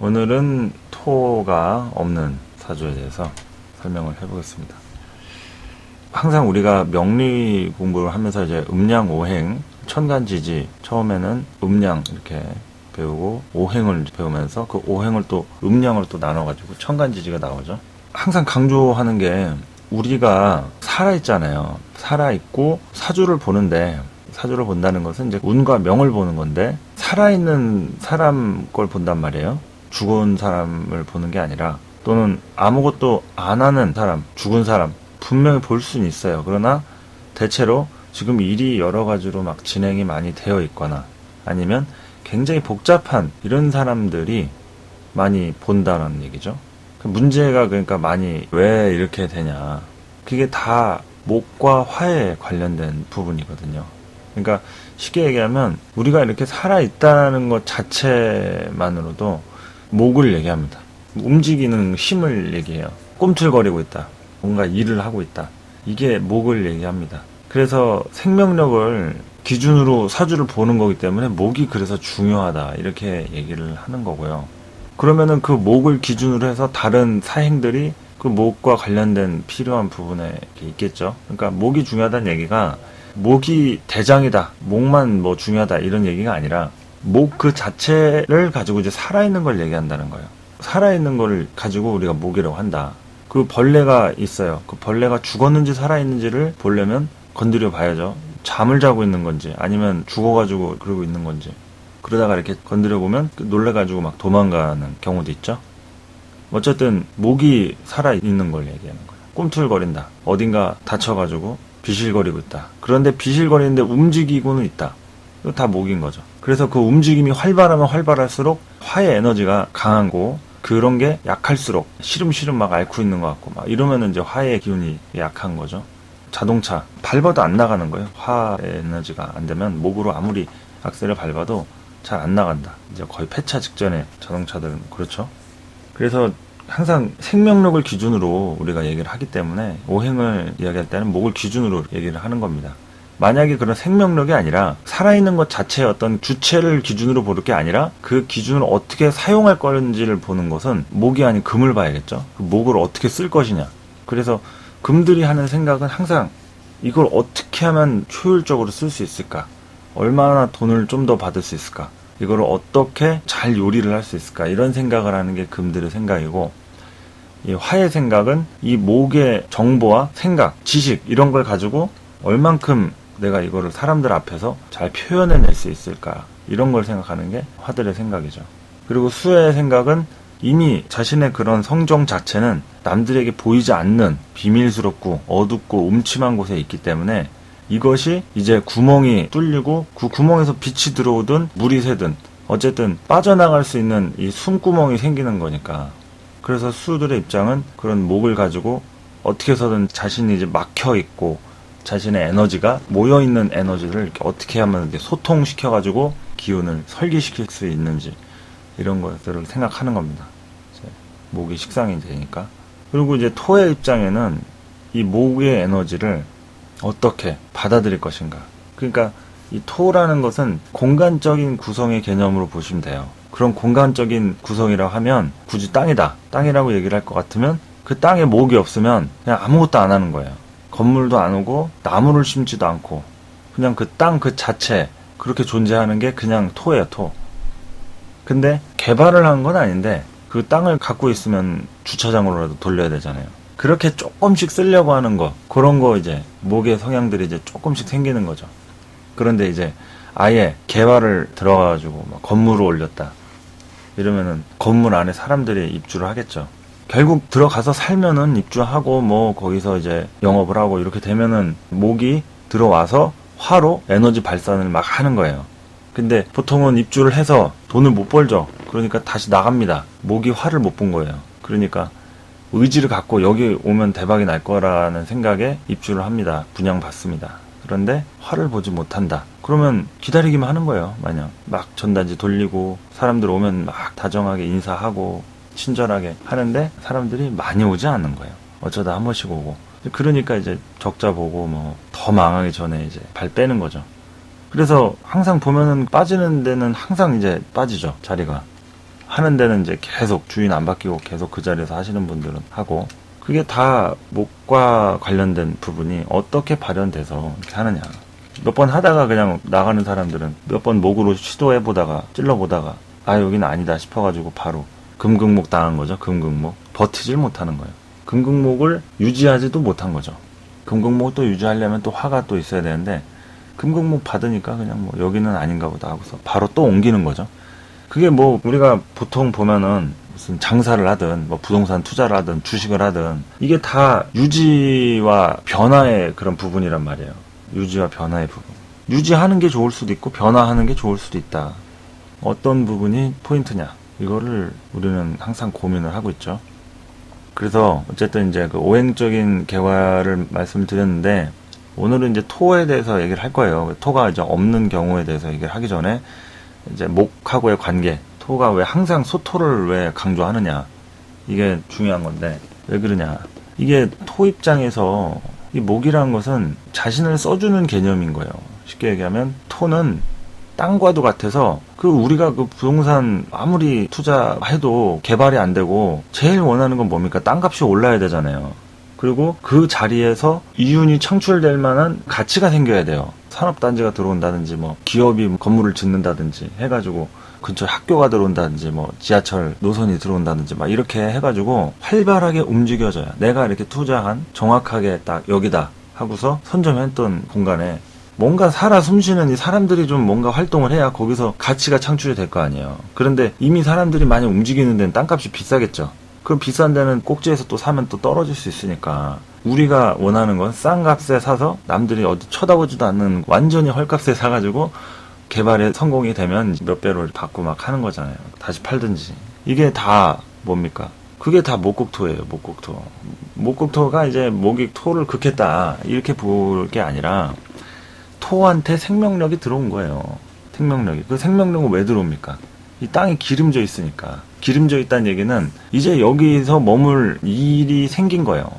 오늘은 토가 없는 사주에 대해서 설명을 해보겠습니다. 항상 우리가 명리 공부를 하면서 이제 음양 오행, 천간지지 처음에는 음양 이렇게 배우고 오행을 배우면서 그 오행을 또 음양을 또 나눠가지고 천간지지가 나오죠. 항상 강조하는 게 우리가 살아있잖아요. 살아있고 사주를 보는데, 사주를 본다는 것은 이제 운과 명을 보는 건데, 살아있는 사람 걸 본단 말이에요. 죽은 사람을 보는 게 아니라, 또는 아무것도 안 하는 사람, 죽은 사람 분명히 볼 수는 있어요. 그러나 대체로 지금 일이 여러 가지로 막 진행이 많이 되어 있거나 아니면 굉장히 복잡한 이런 사람들이 많이 본다는 얘기죠. 문제가 그러니까 많이 왜 이렇게 되냐, 그게 다 목과 화에 관련된 부분이거든요. 그러니까 쉽게 얘기하면 우리가 이렇게 살아있다는 것 자체만으로도 목을 얘기합니다. 움직이는 힘을 얘기해요. 꿈틀거리고 있다, 뭔가 일을 하고 있다, 이게 목을 얘기합니다. 그래서 생명력을 기준으로 사주를 보는 거기 때문에 목이 그래서 중요하다, 이렇게 얘기를 하는 거고요. 그러면은 그 목을 기준으로 해서 다른 사행들이 그 목과 관련된 필요한 부분에 있겠죠. 그러니까 목이 중요하다는 얘기가 목이 대장이다, 목만 뭐 중요하다 이런 얘기가 아니라 목 그 자체를 가지고 이제 살아있는 걸 얘기한다는 거예요. 살아있는 걸 가지고 우리가 목이라고 한다. 그 벌레가 있어요. 그 벌레가 죽었는지 살아있는지를 보려면 건드려 봐야죠. 잠을 자고 있는 건지 아니면 죽어가지고 그러고 있는 건지. 그러다가 이렇게 건드려 보면 놀래가지고 막 도망가는 경우도 있죠. 어쨌든 목이 살아있는 걸 얘기하는 거예요. 꿈틀거린다, 어딘가 다쳐가지고 비실거리고 있다. 그런데 비실거리는데 움직이고는 있다. 이거 다 목인 거죠. 그래서 그 움직임이 활발하면 활발할수록 화의 에너지가 강하고, 그런 게 약할수록 시름시름 막 앓고 있는 것 같고 막 이러면은 이제 화의 기운이 약한 거죠. 자동차 밟아도 안 나가는 거예요. 화의 에너지가 안 되면 목으로 아무리 악셀을 밟아도 잘 안 나간다. 이제 거의 폐차 직전에 자동차들은 그렇죠. 그래서 항상 생명력을 기준으로 우리가 얘기를 하기 때문에 오행을 이야기할 때는 목을 기준으로 얘기를 하는 겁니다. 만약에 그런 생명력이 아니라 살아있는 것 자체의 어떤 주체를 기준으로 볼 게 아니라 그 기준을 어떻게 사용할 건지를 보는 것은 목이 아닌 금을 봐야겠죠. 그 목을 어떻게 쓸 것이냐. 그래서 금들이 하는 생각은 항상 이걸 어떻게 하면 효율적으로 쓸 수 있을까, 얼마나 돈을 좀 더 받을 수 있을까, 이거를 어떻게 잘 요리를 할 수 있을까, 이런 생각을 하는 게 금들의 생각이고, 이 화의 생각은 이 목의 정보와 생각, 지식 이런 걸 가지고 얼만큼 내가 이거를 사람들 앞에서 잘 표현해낼 수 있을까, 이런 걸 생각하는 게 화들의 생각이죠. 그리고 수의 생각은 이미 자신의 그런 성정 자체는 남들에게 보이지 않는 비밀스럽고 어둡고 음침한 곳에 있기 때문에 이것이 이제 구멍이 뚫리고 그 구멍에서 빛이 들어오든 물이 새든 어쨌든 빠져나갈 수 있는 이 숨구멍이 생기는 거니까. 그래서 수들의 입장은 그런 목을 가지고 어떻게 해서든 자신이 이제 막혀 있고 자신의 에너지가 모여있는 에너지를 이렇게 어떻게 하면 이렇게 소통시켜가지고 기운을 설계시킬 수 있는지, 이런 것들을 생각하는 겁니다. 이제 목이 식상이 되니까. 그리고 이제 토의 입장에는 이 목의 에너지를 어떻게 받아들일 것인가. 그러니까 이 토라는 것은 공간적인 구성의 개념으로 보시면 돼요. 그런 공간적인 구성이라고 하면 굳이 땅이다, 땅이라고 얘기를 할 것 같으면 그 땅에 목이 없으면 그냥 아무것도 안 하는 거예요. 건물도 안 오고 나무를 심지도 않고 그냥 그 땅 그 자체 그렇게 존재하는 게 그냥 토예요, 토. 근데 개발을 한 건 아닌데 그 땅을 갖고 있으면 주차장으로라도 돌려야 되잖아요. 그렇게 조금씩 쓰려고 하는 거, 그런 거 이제 목의 성향들이 이제 조금씩 생기는 거죠. 그런데 이제 아예 개발을 들어가가지고 막 건물을 올렸다 이러면은 건물 안에 사람들이 입주를 하겠죠. 결국 들어가서 살면은 입주하고 뭐 거기서 이제 영업을 하고 이렇게 되면은 목이 들어와서 화로 에너지 발산을 막 하는 거예요. 근데 보통은 입주를 해서 돈을 못 벌죠. 그러니까 다시 나갑니다. 목이 화를 못 본 거예요. 그러니까 의지를 갖고 여기 오면 대박이 날 거라는 생각에 입주를 합니다. 분양받습니다. 그런데 화를 보지 못한다. 그러면 기다리기만 하는 거예요. 마냥 막 전단지 돌리고 사람들 오면 막 다정하게 인사하고 친절하게 하는데 사람들이 많이 오지 않는 거예요. 어쩌다 한 번씩 오고. 그러니까 이제 적자 보고 뭐 더 망하기 전에 이제 발 빼는 거죠. 그래서 항상 보면은 빠지는 데는 항상 이제 빠지죠, 자리가. 하는 데는 이제 계속 주인 안 바뀌고 계속 그 자리에서 하시는 분들은 하고, 그게 다 목과 관련된 부분이 어떻게 발현돼서 이렇게 하느냐. 몇 번 하다가 그냥 나가는 사람들은 몇 번 목으로 시도해보다가 찔러보다가 여기는 아니다 싶어가지고 바로 금극목 당한 거죠. 금극목. 버티질 못하는 거예요. 금극목을 유지하지도 못한 거죠. 금극목을 또 유지하려면 또 화가 또 있어야 되는데, 금극목 받으니까 그냥 뭐 여기는 아닌가 보다 하고서 바로 또 옮기는 거죠. 그게 뭐 우리가 보통 보면은 무슨 장사를 하든 뭐 부동산 투자를 하든 주식을 하든 이게 다 유지와 변화의 그런 부분이란 말이에요. 유지와 변화의 부분. 유지하는 게 좋을 수도 있고 변화하는 게 좋을 수도 있다. 어떤 부분이 포인트냐, 이거를 우리는 항상 고민을 하고 있죠. 그래서 어쨌든 이제 그 오행적인 개화를 말씀드렸는데, 오늘은 이제 토에 대해서 얘기를 할 거예요. 토가 이제 없는 경우에 대해서 얘기를 하기 전에 이제 목하고의 관계, 토가 왜 항상 소토를 왜 강조하느냐, 이게 중요한 건데, 왜 그러냐. 이게 토 입장에서 이 목이라는 것은 자신을 써주는 개념인 거예요. 쉽게 얘기하면 토는 땅과도 같아서, 우리가 그 부동산 아무리 투자해도 개발이 안 되고 제일 원하는 건 뭡니까? 땅값이 올라야 되잖아요. 그리고 그 자리에서 이윤이 창출될 만한 가치가 생겨야 돼요. 산업단지가 들어온다든지 뭐 기업이 건물을 짓는다든지 해가지고 근처에 학교가 들어온다든지 뭐 지하철 노선이 들어온다든지 막 이렇게 해가지고 활발하게 움직여져야, 내가 이렇게 투자한 정확하게 딱 여기다 하고서 선점했던 공간에 뭔가 살아 숨쉬는 이 사람들이 좀 뭔가 활동을 해야 거기서 가치가 창출이 될 거 아니에요. 그런데 이미 사람들이 많이 움직이는 데는 땅값이 비싸겠죠. 그럼 비싼 데는 꼭지에서 또 사면 또 떨어질 수 있으니까, 우리가 원하는 건 싼 값에 사서 남들이 어디 쳐다보지도 않는 완전히 헐값에 사가지고 개발에 성공이 되면 몇 배로 받고 막 하는 거잖아요. 다시 팔든지. 이게 다 뭡니까? 그게 다 목극토예요. 목극토. 목극토가 이제 목이 토를 극했다 이렇게 볼 게 아니라, 토한테 생명력이 들어온 거예요. 생명력이. 그 생명력은 왜 들어옵니까? 이 땅이 기름져 있으니까. 기름져 있다는 얘기는 이제 여기서 머물 일이 생긴 거예요.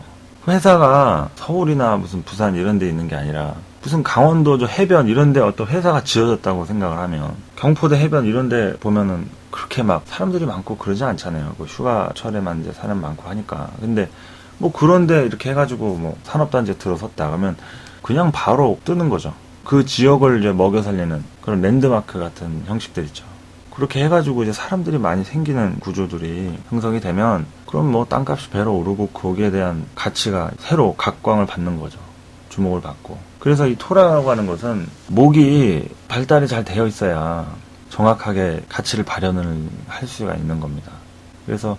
회사가 서울이나 무슨 부산 이런 데 있는 게 아니라, 무슨 강원도 저 해변 이런 데 어떤 회사가 지어졌다고 생각을 하면, 경포대 해변 이런 데 보면은 그렇게 막 사람들이 많고 그러지 않잖아요. 그 휴가철에만 이제 사람 많고 하니까. 근데 뭐 그런 데 이렇게 해가지고 뭐 산업단지에 들어섰다 그러면 그냥 바로 뜨는 거죠. 그 지역을 이제 먹여 살리는 그런 랜드마크 같은 형식들 있죠. 그렇게 해가지고 이제 사람들이 많이 생기는 구조들이 형성이 되면, 그럼 뭐 땅값이 배로 오르고 거기에 대한 가치가 새로 각광을 받는 거죠. 주목을 받고. 그래서 이 토라고 하는 것은 목이 발달이 잘 되어 있어야 정확하게 가치를 발현을 할 수가 있는 겁니다. 그래서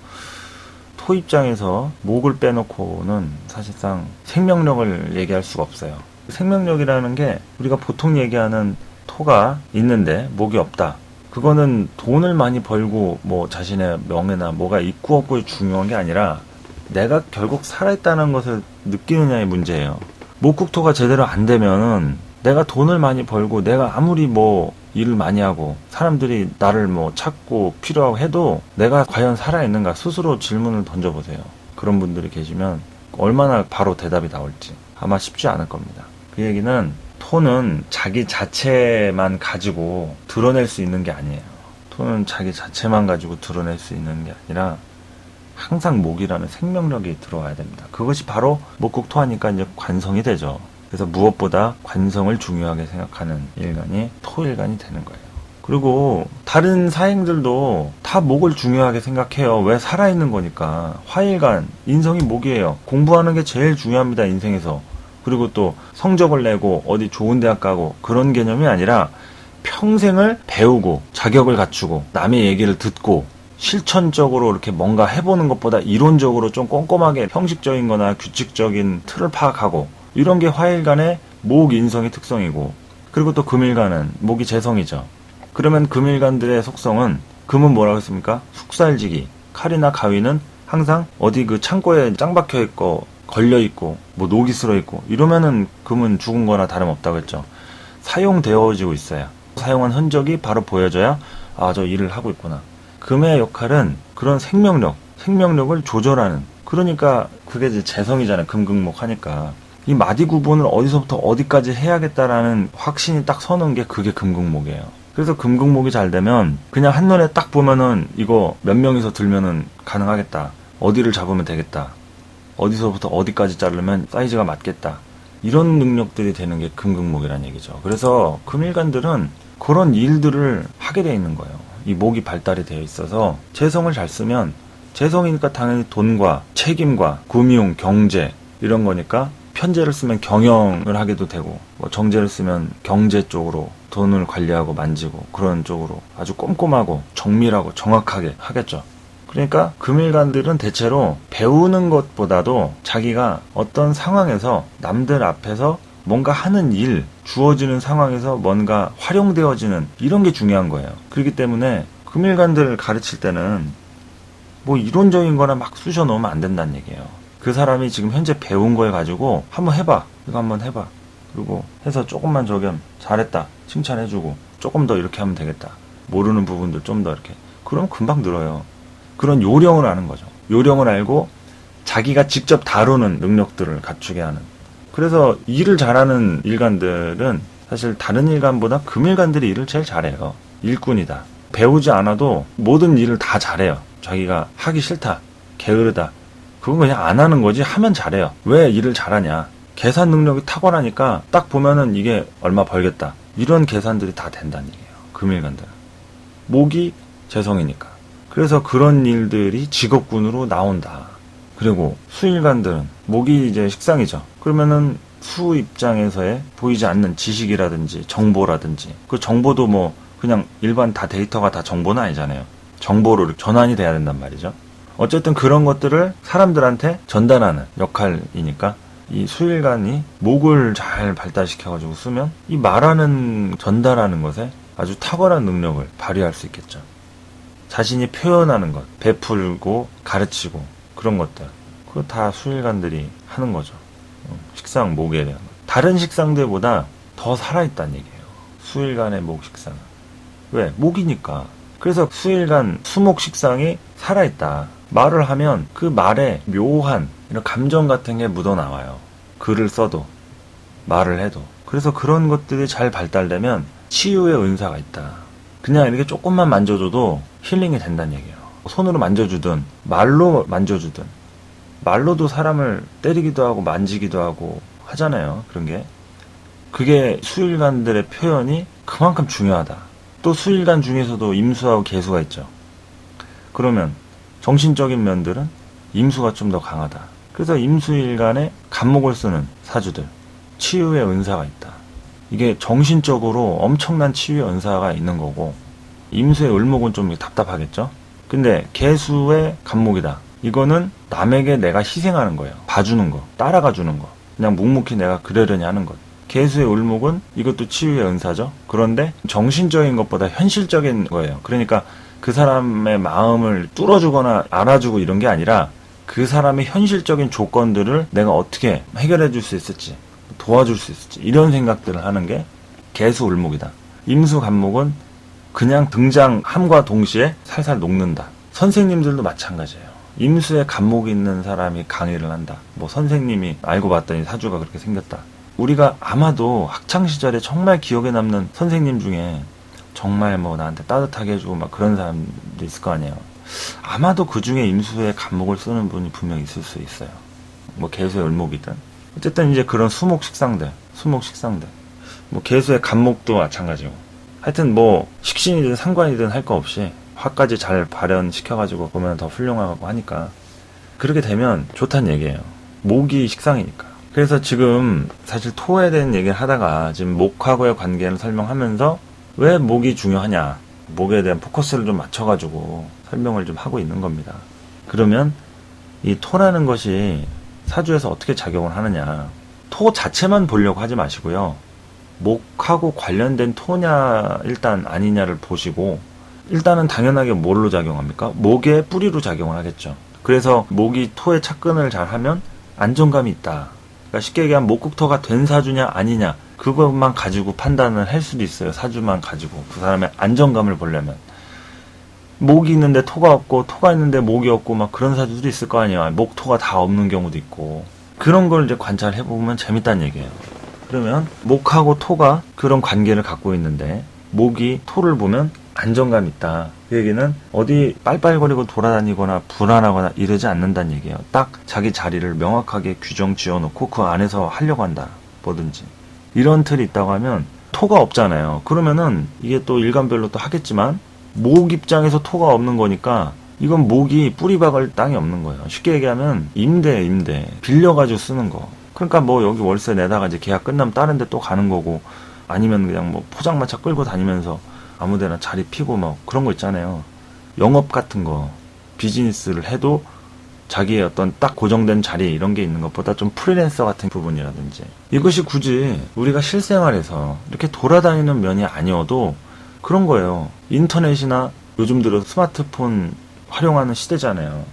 토 입장에서 목을 빼놓고는 사실상 생명력을 얘기할 수가 없어요. 생명력이라는 게 우리가 보통 얘기하는 토가 있는데 목이 없다. 그거는 돈을 많이 벌고 뭐 자신의 명예나 뭐가 있고 없고의 중요한 게 아니라, 내가 결국 살아있다는 것을 느끼느냐의 문제예요. 목극토가 제대로 안 되면은 내가 돈을 많이 벌고 내가 아무리 뭐 일을 많이 하고 사람들이 나를 뭐 찾고 필요하고 해도 내가 과연 살아있는가, 스스로 질문을 던져보세요. 그런 분들이 계시면 얼마나 바로 대답이 나올지 아마 쉽지 않을 겁니다. 그 얘기는, 토는 자기 자체만 가지고 드러낼 수 있는 게 아니에요. 토는 자기 자체만 가지고 드러낼 수 있는 게 아니라 항상 목이라는 생명력이 들어와야 됩니다. 그것이 바로 목극토 하니까 이제 관성이 되죠. 그래서 무엇보다 관성을 중요하게 생각하는 일간이 토일간이 되는 거예요. 그리고 다른 사행들도 다 목을 중요하게 생각해요. 왜? 살아있는 거니까. 화일간, 인성이 목이에요. 공부하는 게 제일 중요합니다, 인생에서. 그리고 또 성적을 내고 어디 좋은 대학 가고 그런 개념이 아니라, 평생을 배우고 자격을 갖추고 남의 얘기를 듣고 실천적으로 이렇게 뭔가 해보는 것보다 이론적으로 좀 꼼꼼하게 형식적인 거나 규칙적인 틀을 파악하고, 이런 게 화일간의 목 인성의 특성이고, 그리고 또 금일간은 목이 재성이죠. 그러면 금일간들의 속성은, 금은 뭐라고 했습니까? 숙살지기. 칼이나 가위는 항상 어디 그 창고에 짱 박혀 있고 걸려 있고 뭐 녹이 슬어 있고 이러면은 금은 죽은 거나 다름없다고 했죠. 사용되어지고 있어야, 사용한 흔적이 바로 보여져야 저 일을 하고 있구나. 금의 역할은 그런 생명력을 조절하는, 그러니까 그게 이제 재성이잖아요. 금극목 하니까 이 마디 구분을 어디서부터 어디까지 해야겠다라는 확신이 딱 서는 게 그게 금극목이에요. 그래서 금극목이 잘 되면 그냥 한눈에 딱 보면은 이거 몇 명이서 들면은 가능하겠다. 어디를 잡으면 되겠다. 어디서부터 어디까지 자르면 사이즈가 맞겠다. 이런 능력들이 되는 게 금극목이라는 얘기죠. 그래서 금일간들은 그런 일들을 하게 돼 있는 거예요. 이 목이 발달이 되어 있어서 재성을 잘 쓰면 재성이니까 당연히 돈과 책임과 금융, 경제 이런 거니까 편재를 쓰면 경영을 하게도 되고 뭐 정제를 쓰면 경제 쪽으로 돈을 관리하고 만지고 그런 쪽으로 아주 꼼꼼하고 정밀하고 정확하게 하겠죠. 그러니까 금일간들은 대체로 배우는 것보다도 자기가 어떤 상황에서 남들 앞에서 뭔가 하는 일, 주어지는 상황에서 뭔가 활용되어지는 이런 게 중요한 거예요. 그렇기 때문에 금일간들을 가르칠 때는 뭐 이론적인 거나 막 쑤셔 넣으면 안 된다는 얘기예요. 그 사람이 지금 현재 배운 거에 가지고 한번 해봐. 이거 한번 해봐. 그리고 해서 조금만 저기 잘했다. 칭찬해주고 조금 더 이렇게 하면 되겠다. 모르는 부분들 좀 더 이렇게. 그럼 금방 늘어요. 그런 요령을 아는 거죠. 요령을 알고 자기가 직접 다루는 능력들을 갖추게 하는. 그래서 일을 잘하는 일간들은 사실 다른 일간보다 금일간들이 일을 제일 잘해요. 일꾼이다. 배우지 않아도 모든 일을 다 잘해요. 자기가 하기 싫다. 게으르다. 그건 그냥 안 하는 거지 하면 잘해요. 왜 일을 잘하냐. 계산 능력이 탁월하니까 딱 보면은 이게 얼마 벌겠다. 이런 계산들이 다 된다는 얘기예요. 금일간들은. 목이 재성이니까. 그래서 그런 일들이 직업군으로 나온다. 그리고 수일간들은 목이 이제 식상이죠. 그러면은 수 입장에서의 보이지 않는 지식이라든지 정보라든지 그 정보도 뭐 그냥 일반 다 데이터가 다 정보는 아니잖아요. 정보로 전환이 돼야 된단 말이죠. 어쨌든 그런 것들을 사람들한테 전달하는 역할이니까 이 수일간이 목을 잘 발달시켜가지고 쓰면 이 말하는 전달하는 것에 아주 탁월한 능력을 발휘할 수 있겠죠. 자신이 표현하는 것, 베풀고 가르치고 그런 것들 그거 다 수일간들이 하는 거죠. 식상, 목에 대한 것. 다른 식상들보다 더 살아있다는 얘기예요. 수일간의 목 식상은. 왜? 목이니까. 그래서 수일간, 수목 식상이 살아있다. 말을 하면 그 말에 묘한 이런 감정 같은 게 묻어나와요. 글을 써도 말을 해도. 그래서 그런 것들이 잘 발달되면 치유의 은사가 있다. 그냥 이렇게 조금만 만져줘도 힐링이 된다는 얘기예요. 손으로 만져주든 말로 만져주든 말로도 사람을 때리기도 하고 만지기도 하고 하잖아요. 그런 게. 그게 수일간들의 표현이 그만큼 중요하다. 또 수일간 중에서도 임수하고 계수가 있죠. 그러면 정신적인 면들은 임수가 좀 더 강하다. 그래서 임수일간에 간목을 쓰는 사주들 치유의 은사가 있다. 이게 정신적으로 엄청난 치유의 은사가 있는 거고 임수의 을목은 좀 답답하겠죠. 근데 계수의 간목이다. 이거는 남에게 내가 희생하는 거예요. 봐주는 거, 따라가 주는 거. 그냥 묵묵히 내가 그러려니 하는 것. 계수의 을목은 이것도 치유의 은사죠. 그런데 정신적인 것보다 현실적인 거예요. 그러니까 그 사람의 마음을 뚫어주거나 알아주고 이런 게 아니라 그 사람의 현실적인 조건들을 내가 어떻게 해결해 줄 수 있을지 도와줄 수 있을지 이런 생각들을 하는 게 계수 을목이다. 임수 간목은 그냥 등장함과 동시에 살살 녹는다. 선생님들도 마찬가지예요. 임수에 간목이 있는 사람이 강의를 한다. 뭐 선생님이 알고 봤더니 사주가 그렇게 생겼다. 우리가 아마도 학창시절에 정말 기억에 남는 선생님 중에 정말 뭐 나한테 따뜻하게 해주고 막 그런 사람도 있을 거 아니에요. 아마도 그 중에 임수에 간목을 쓰는 분이 분명히 있을 수 있어요. 뭐 계수의 을목이든. 어쨌든 이제 그런 수목 식상들. 뭐 계수의 간목도 마찬가지고. 하여튼 뭐 식신이든 상관이든 할 거 없이 화까지 잘 발현시켜가지고 보면 더 훌륭하고 하니까 그렇게 되면 좋다는 얘기예요. 목이 식상이니까. 그래서 지금 사실 토에 대한 얘기를 하다가 지금 목하고의 관계를 설명하면서 왜 목이 중요하냐, 목에 대한 포커스를 좀 맞춰가지고 설명을 좀 하고 있는 겁니다. 그러면 이 토라는 것이 사주에서 어떻게 작용을 하느냐, 토 자체만 보려고 하지 마시고요. 목하고 관련된 토냐 일단 아니냐를 보시고, 일단은 당연하게 뭘로 작용합니까? 목의 뿌리로 작용을 하겠죠. 그래서 목이 토의 착근을 잘 하면 안정감이 있다. 그러니까 쉽게 얘기하면 목국토가 된 사주냐 아니냐 그것만 가지고 판단을 할 수도 있어요. 사주만 가지고 그 사람의 안정감을 보려면. 목이 있는데 토가 없고 토가 있는데 목이 없고 막 그런 사주도 있을 거 아니에요. 목토가 다 없는 경우도 있고. 그런 걸 이제 관찰해보면 재밌다는 얘기예요. 그러면 목하고 토가 그런 관계를 갖고 있는데 목이 토를 보면 안정감 있다. 그 얘기는 어디 빨빨거리고 돌아다니거나 불안하거나 이러지 않는다는 얘기예요. 딱 자기 자리를 명확하게 규정 지어놓고 그 안에서 하려고 한다. 뭐든지. 이런 틀이 있다고 하면 토가 없잖아요. 그러면은 이게 또 일감별로 또 하겠지만 목 입장에서 토가 없는 거니까 이건 목이 뿌리 박을 땅이 없는 거예요. 쉽게 얘기하면 임대 빌려가지고 쓰는 거. 그러니까 뭐 여기 월세 내다가 이제 계약 끝나면 다른 데 또 가는 거고, 아니면 그냥 뭐 포장마차 끌고 다니면서 아무데나 자리 피고 뭐 그런 거 있잖아요. 영업 같은 거, 비즈니스를 해도 자기의 어떤 딱 고정된 자리 이런 게 있는 것보다 좀 프리랜서 같은 부분이라든지, 이것이 굳이 우리가 실생활에서 이렇게 돌아다니는 면이 아니어도 그런 거예요. 인터넷이나 요즘 들어 스마트폰 활용하는 시대잖아요.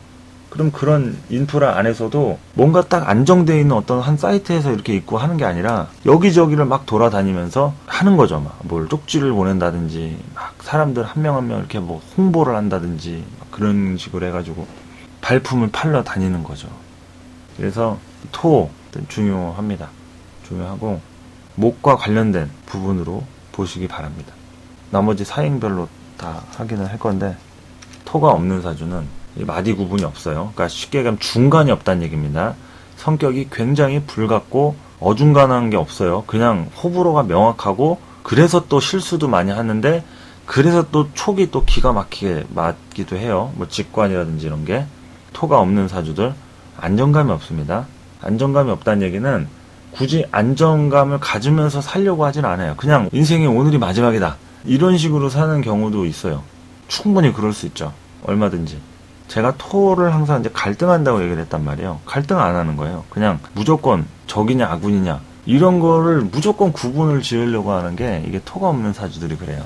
그럼 그런 인프라 안에서도 뭔가 딱 안정되어 있는 어떤 한 사이트에서 이렇게 있고 하는 게 아니라 여기저기를 막 돌아다니면서 하는 거죠. 막 뭘 쪽지를 보낸다든지, 막 사람들 한 명 한 명 이렇게 뭐 홍보를 한다든지, 그런 식으로 해가지고 발품을 팔러 다니는 거죠. 그래서 토 중요합니다. 중요하고 목과 관련된 부분으로 보시기 바랍니다. 나머지 사행별로 다 확인을 할 건데, 토가 없는 사주는 마디 구분이 없어요. 그러니까 쉽게 얘기하면 중간이 없다는 얘기입니다. 성격이 굉장히 불같고 어중간한 게 없어요. 그냥 호불호가 명확하고, 그래서 또 실수도 많이 하는데, 그래서 또 촉이 또 기가 막히게 맞기도 해요. 뭐 직관이라든지 이런 게. 토가 없는 사주들 안정감이 없습니다. 안정감이 없다는 얘기는 굳이 안정감을 가지면서 살려고 하진 않아요. 그냥 인생이 오늘이 마지막이다, 이런 식으로 사는 경우도 있어요. 충분히 그럴 수 있죠. 얼마든지. 제가 토를 항상 이제 갈등한다고 얘기를 했단 말이에요. 갈등 안 하는 거예요. 그냥 무조건 적이냐 아군이냐 이런 거를 무조건 구분을 지으려고 하는 게, 이게 토가 없는 사주들이 그래요.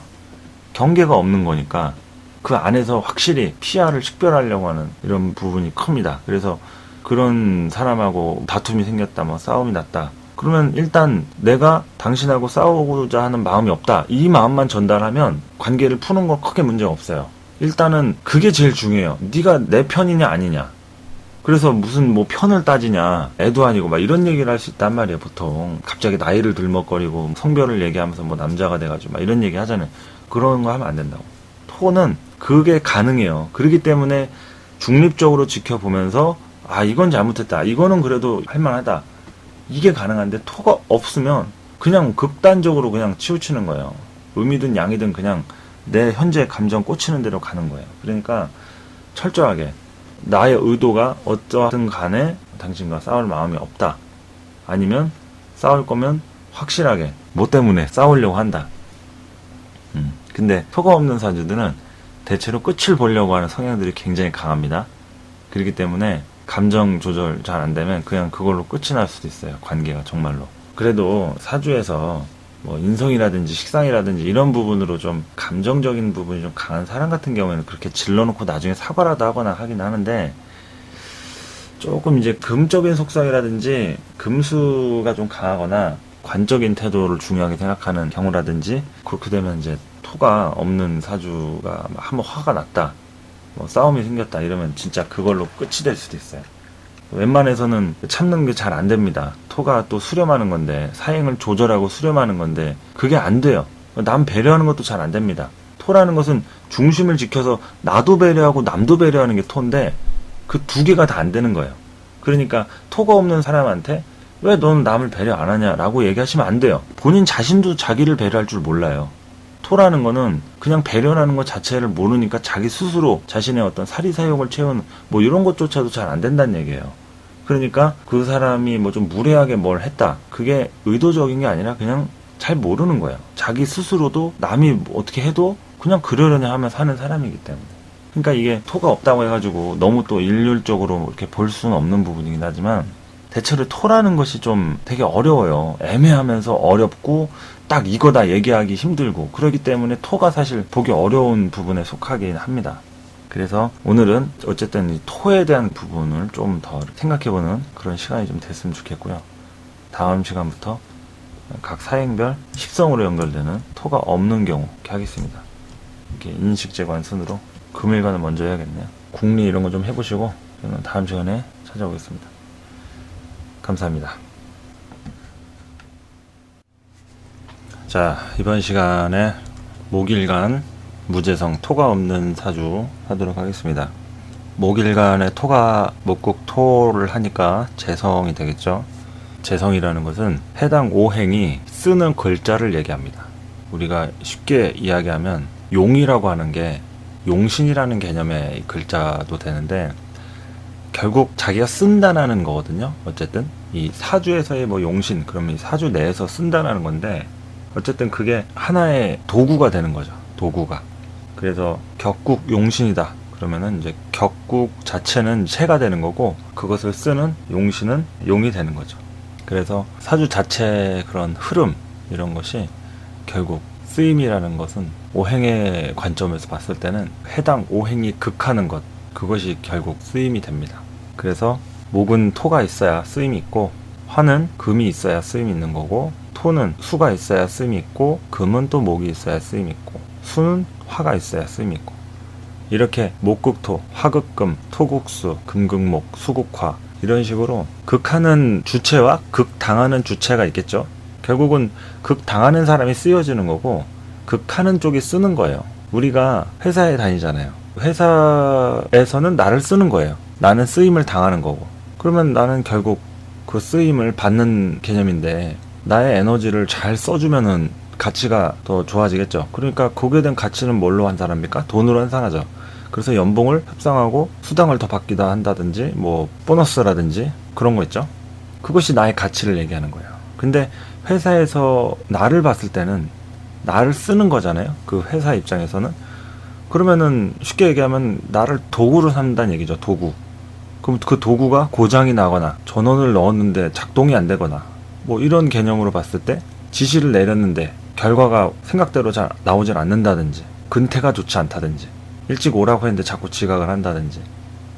경계가 없는 거니까 그 안에서 확실히 피아를 식별하려고 하는 이런 부분이 큽니다. 그래서 그런 사람하고 다툼이 생겼다, 뭐 싸움이 났다, 그러면 일단 내가 당신하고 싸우고자 하는 마음이 없다, 이 마음만 전달하면 관계를 푸는 거 크게 문제가 없어요. 일단은 그게 제일 중요해요. 네가 내 편이냐 아니냐. 그래서 무슨 뭐 편을 따지냐, 애도 아니고 막 이런 얘기를 할 수 있단 말이에요. 보통 갑자기 나이를 들먹거리고 성별을 얘기하면서 뭐 남자가 돼가지고 막 이런 얘기 하잖아요. 그런 거 하면 안 된다고. 토는 그게 가능해요. 그렇기 때문에 중립적으로 지켜보면서 아 이건 잘못했다, 이거는 그래도 할만하다, 이게 가능한데, 토가 없으면 그냥 극단적으로 그냥 치우치는 거예요. 음이든 양이든 그냥 내 현재 감정 꽂히는 대로 가는 거예요. 그러니까 철저하게 나의 의도가 어떠하든 간에 당신과 싸울 마음이 없다, 아니면 싸울 거면 확실하게 뭐 때문에 싸우려고 한다. 근데 토가 없는 사주들은 대체로 끝을 보려고 하는 성향들이 굉장히 강합니다. 그렇기 때문에 감정 조절 잘 안 되면 그냥 그걸로 끝이 날 수도 있어요. 관계가 정말로. 그래도 사주에서 뭐 인성이라든지 식상이라든지 이런 부분으로 좀 감정적인 부분이 좀 강한 사람 같은 경우에는 그렇게 질러놓고 나중에 사과라도 하거나 하긴 하는데, 조금 이제 금적인 속성이라든지 금수가 좀 강하거나 관적인 태도를 중요하게 생각하는 경우라든지, 그렇게 되면 이제 토가 없는 사주가 한번 화가 났다, 뭐 싸움이 생겼다 이러면 진짜 그걸로 끝이 될 수도 있어요. 웬만해서는 참는 게 잘 안 됩니다. 토가 또 수렴하는 건데, 사행을 조절하고 수렴하는 건데 그게 안 돼요. 남 배려하는 것도 잘 안 됩니다. 토라는 것은 중심을 지켜서 나도 배려하고 남도 배려하는 게 토인데, 그 두 개가 다 안 되는 거예요. 그러니까 토가 없는 사람한테 왜 너는 남을 배려 안 하냐라고 얘기하시면 안 돼요. 본인 자신도 자기를 배려할 줄 몰라요. 토라는 거는 그냥 배려라는 것 자체를 모르니까 자기 스스로 자신의 어떤 사리사욕을 채우는 뭐 이런 것조차도 잘 안 된다는 얘기예요. 그러니까 그 사람이 뭐 좀 무례하게 뭘 했다, 그게 의도적인 게 아니라 그냥 잘 모르는 거예요. 자기 스스로도 남이 어떻게 해도 그냥 그러려니 하면 사는 사람이기 때문에. 그러니까 이게 토가 없다고 해가지고 너무 또 일률적으로 이렇게 볼 수는 없는 부분이긴 하지만, 대체로 토라는 것이 좀 되게 어려워요. 애매하면서 어렵고 딱 이거다 얘기하기 힘들고, 그렇기 때문에 토가 사실 보기 어려운 부분에 속하긴 합니다. 그래서 오늘은 어쨌든 이 토에 대한 부분을 좀 더 생각해보는 그런 시간이 좀 됐으면 좋겠고요. 다음 시간부터 각 사행별 식성으로 연결되는 토가 없는 경우 이렇게 하겠습니다. 이렇게 인식재관 순으로 금일관을 먼저 해야겠네요. 국리 이런 거 좀 해보시고 저는 다음 시간에 찾아오겠습니다. 감사합니다. 자, 이번 시간에 목일간, 무재성, 토가 없는 사주 하도록 하겠습니다. 목일간에 토가 목국토를 하니까 재성이 되겠죠. 재성이라는 것은 해당 오행이 쓰는 글자를 얘기합니다. 우리가 쉽게 이야기하면 용이라고 하는 게 용신이라는 개념의 글자도 되는데 결국 자기가 쓴다라는 거거든요. 어쨌든 이 사주에서의 뭐 용신, 그러면 이 사주 내에서 쓴다라는 건데 어쨌든 그게 하나의 도구가 되는 거죠. 도구가. 그래서 격국 용신이다. 그러면은 이제 격국 자체는 새가 되는 거고 그것을 쓰는 용신은 용이 되는 거죠. 그래서 사주 자체의 그런 흐름 이런 것이 결국 쓰임이라는 것은 오행의 관점에서 봤을 때는 해당 오행이 극하는 것, 그것이 결국 쓰임이 됩니다. 그래서 목은 토가 있어야 쓰임이 있고 화는 금이 있어야 쓰임이 있는 거고 토는 수가 있어야 쓰임이 있고 금은 또 목이 있어야 쓰임이 있고 수는 화가 있어야 쓰임이 있고 이렇게 목극토, 화극금, 토극수, 금극목, 수극화 이런 식으로 극하는 주체와 극당하는 주체가 있겠죠. 결국은 극당하는 사람이 쓰여지는 거고 극하는 쪽이 쓰는 거예요. 우리가 회사에 다니잖아요. 회사에서는 나를 쓰는 거예요. 나는 쓰임을 당하는 거고 그러면 나는 결국 그 쓰임을 받는 개념인데 나의 에너지를 잘 써주면은 가치가 더 좋아지겠죠. 그러니까 거기에 대한 가치는 뭘로 환산합니까? 돈으로 환산하죠. 그래서 연봉을 협상하고 수당을 더 받기도 한다든지 뭐 보너스라든지 그런 거 있죠. 그것이 나의 가치를 얘기하는 거예요. 근데 회사에서 나를 봤을 때는 나를 쓰는 거잖아요. 그 회사 입장에서는. 그러면은 쉽게 얘기하면 나를 도구로 삼는다는 얘기죠. 도구. 그럼 그 도구가 고장이 나거나 전원을 넣었는데 작동이 안 되거나 뭐 이런 개념으로 봤을 때 지시를 내렸는데 결과가 생각대로 잘 나오질 않는다든지 근태가 좋지 않다든지 일찍 오라고 했는데 자꾸 지각을 한다든지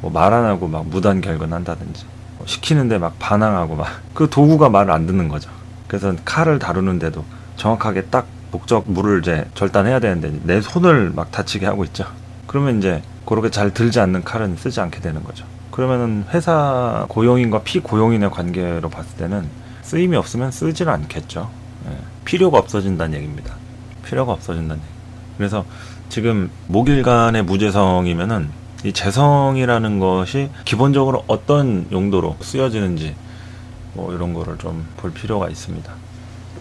뭐 말 안 하고 막 무단 결근한다든지 시키는데 막 반항하고 막 그 도구가 말을 안 듣는 거죠. 그래서 칼을 다루는데도 정확하게 딱 목적물을 이제 절단해야 되는데 내 손을 막 다치게 하고 있죠. 그러면 이제 그렇게 잘 들지 않는 칼은 쓰지 않게 되는 거죠. 그러면은 회사 고용인과 피고용인의 관계로 봤을 때는 쓰임이 없으면 쓰질 않겠죠. 예, 필요가 없어진다는 얘기입니다. 필요가 없어진다는 얘기. 그래서 지금 목일간의 무재성이면은 이 재성이라는 것이 기본적으로 어떤 용도로 쓰여지는지 뭐 이런 거를 좀 볼 필요가 있습니다.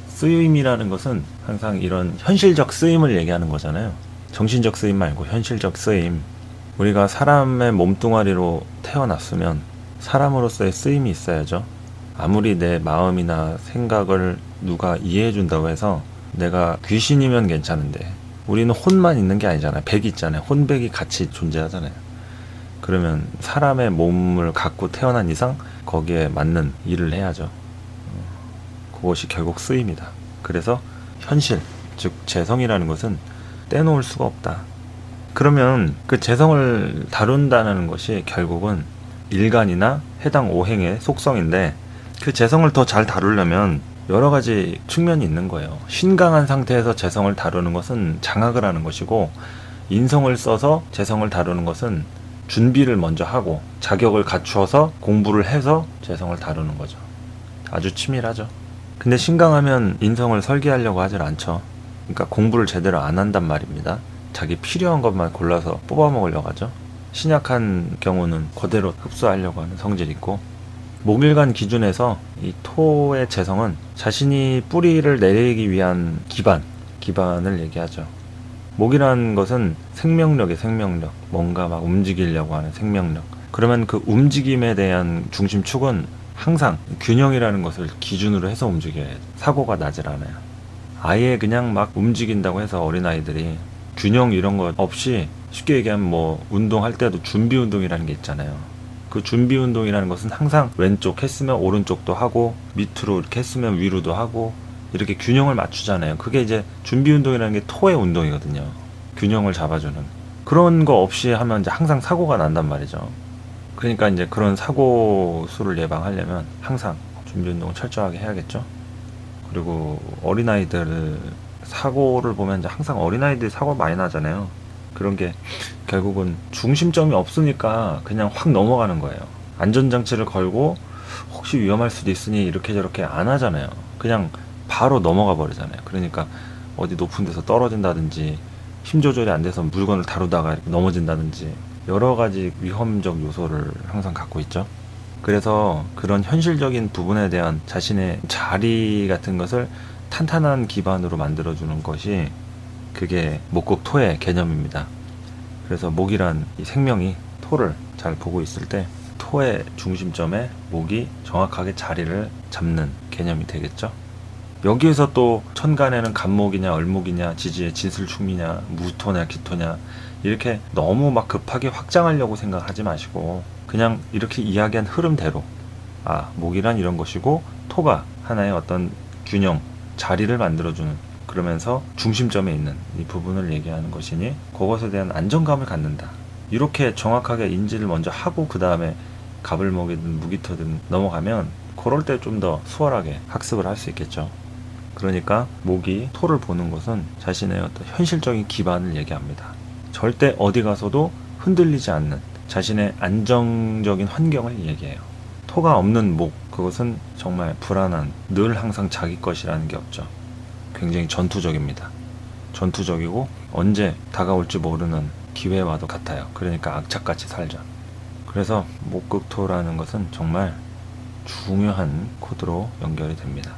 쓰임이라는 것은 항상 이런 현실적 쓰임을 얘기하는 거잖아요. 정신적 쓰임 말고 현실적 쓰임. 우리가 사람의 몸뚱아리로 태어났으면 사람으로서의 쓰임이 있어야죠. 아무리 내 마음이나 생각을 누가 이해해 준다고 해서 내가 귀신이면 괜찮은데 우리는 혼만 있는 게 아니잖아요. 백이 있잖아요. 혼백이 같이 존재하잖아요. 그러면 사람의 몸을 갖고 태어난 이상 거기에 맞는 일을 해야죠. 그것이 결국 쓰임이다. 그래서 현실, 즉 재성이라는 것은 떼놓을 수가 없다. 그러면 그 재성을 다룬다는 것이 결국은 일간이나 해당 오행의 속성인데 그 재성을 더 잘 다루려면 여러 가지 측면이 있는 거예요. 신강한 상태에서 재성을 다루는 것은 장악을 하는 것이고 인성을 써서 재성을 다루는 것은 준비를 먼저 하고 자격을 갖추어서 공부를 해서 재성을 다루는 거죠. 아주 치밀하죠. 근데 신강하면 인성을 설계하려고 하질 않죠. 그러니까 공부를 제대로 안 한단 말입니다. 자기 필요한 것만 골라서 뽑아먹으려고 하죠. 신약한 경우는 그대로 흡수하려고 하는 성질이 있고 목일간 기준에서 이 토의 재성은 자신이 뿌리를 내리기 위한 기반을 얘기하죠. 목이라는 것은 생명력의 생명력, 뭔가 막 움직이려고 하는 생명력. 그러면 그 움직임에 대한 중심축은 항상 균형이라는 것을 기준으로 해서 움직여야 해요. 사고가 나질 않아요. 아예 그냥 막 움직인다고 해서 어린아이들이 균형 이런 것 없이 쉽게 얘기하면 뭐 운동할 때도 준비 운동이라는 게 있잖아요. 그 준비 운동이라는 것은 항상 왼쪽 했으면 오른쪽도 하고 밑으로 이렇게 했으면 위로도 하고 이렇게 균형을 맞추잖아요. 그게 이제 준비 운동이라는 게 토의 운동이거든요. 균형을 잡아주는. 그런 거 없이 하면 이제 항상 사고가 난단 말이죠. 그러니까 이제 그런 사고 수를 예방하려면 항상 준비 운동을 철저하게 해야겠죠. 그리고 어린아이들 사고를 보면 이제 항상 어린아이들이 사고가 많이 나잖아요. 그런 게 결국은 중심점이 없으니까 그냥 확 넘어가는 거예요. 안전장치를 걸고 혹시 위험할 수도 있으니 이렇게 저렇게 안 하잖아요. 그냥 바로 넘어가 버리잖아요. 그러니까 어디 높은 데서 떨어진다든지 힘 조절이 안 돼서 물건을 다루다가 넘어진다든지 여러 가지 위험적 요소를 항상 갖고 있죠. 그래서 그런 현실적인 부분에 대한 자신의 자리 같은 것을 탄탄한 기반으로 만들어주는 것이 그게 목극토의 개념입니다. 그래서 목이란 이 생명이 토를 잘 보고 있을 때 토의 중심점에 목이 정확하게 자리를 잡는 개념이 되겠죠. 여기에서 또 천간에는 간목이냐 을목이냐 지지의 진술충미냐 무토냐 기토냐 이렇게 너무 막 급하게 확장하려고 생각하지 마시고 그냥 이렇게 이야기한 흐름대로 목이란 이런 것이고 토가 하나의 어떤 균형 자리를 만들어주는 그러면서 중심점에 있는 이 부분을 얘기하는 것이니 그것에 대한 안정감을 갖는다. 이렇게 정확하게 인지를 먼저 하고 그 다음에 갑을목이든 무기토든 넘어가면 그럴 때 좀 더 수월하게 학습을 할 수 있겠죠. 그러니까 목이 토를 보는 것은 자신의 어떤 현실적인 기반을 얘기합니다. 절대 어디 가서도 흔들리지 않는 자신의 안정적인 환경을 얘기해요. 토가 없는 목, 그것은 정말 불안한, 늘 항상 자기 것이라는 게 없죠. 굉장히 전투적입니다. 전투적이고 언제 다가올지 모르는 기회와도 같아요. 그러니까 악착같이 살죠. 그래서 목극토라는 것은 정말 중요한 코드로 연결이 됩니다.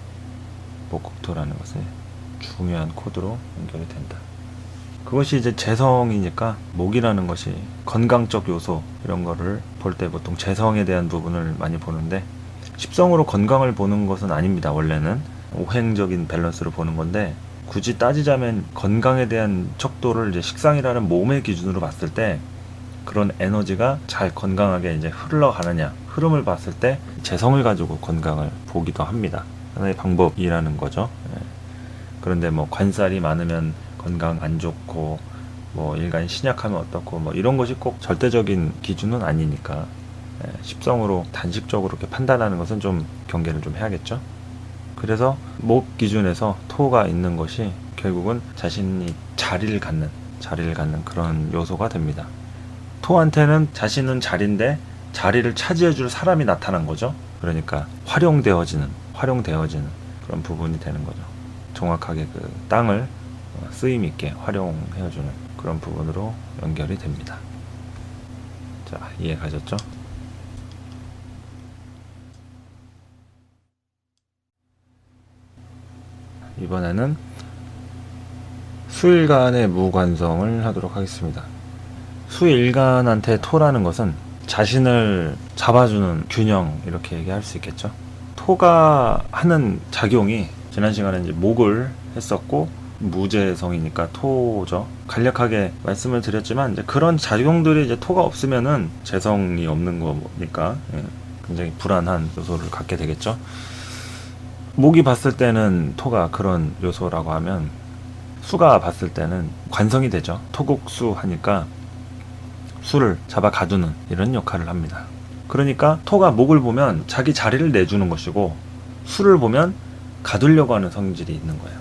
목극토라는 것은 중요한 코드로 연결이 된다. 그것이 이제 재성이니까 목이라는 것이 건강적 요소 이런 거를 볼 때 보통 재성에 대한 부분을 많이 보는데 십성으로 건강을 보는 것은 아닙니다. 원래는 오행적인 밸런스를 보는 건데 굳이 따지자면 건강에 대한 척도를 이제 식상이라는 몸의 기준으로 봤을 때 그런 에너지가 잘 건강하게 이제 흘러가느냐 흐름을 봤을 때 재성을 가지고 건강을 보기도 합니다. 하나의 방법이라는 거죠. 그런데 뭐 관살이 많으면 건강 안 좋고 뭐 일간 신약하면 어떻고 뭐 이런 것이 꼭 절대적인 기준은 아니니까 십성으로 단식적으로 이렇게 판단하는 것은 좀 경계를 좀 해야겠죠. 그래서 목 기준에서 토가 있는 것이 결국은 자신이 자리를 갖는 그런 요소가 됩니다. 토한테는 자신은 자리인데 자리를 차지해줄 사람이 나타난 거죠. 그러니까 활용되어지는 그런 부분이 되는 거죠. 정확하게 그 땅을 쓰임 있게 활용해주는 그런 부분으로 연결이 됩니다. 자, 이해 가셨죠? 이번에는 수일간의 무관성을 하도록 하겠습니다. 수일간한테 토라는 것은 자신을 잡아주는 균형 이렇게 얘기할 수 있겠죠. 토가 하는 작용이 지난 시간에 이제 목을 했었고 무재성이니까 토죠. 간략하게 말씀을 드렸지만 이제 그런 작용들이 이제 토가 없으면은 재성이 없는 거니까 굉장히 불안한 요소를 갖게 되겠죠. 목이 봤을 때는 토가 그런 요소라고 하면 수가 봤을 때는 관성이 되죠. 토국수 하니까 수를 잡아 가두는 이런 역할을 합니다. 그러니까 토가 목을 보면 자기 자리를 내주는 것이고 수를 보면 가두려고 하는 성질이 있는 거예요.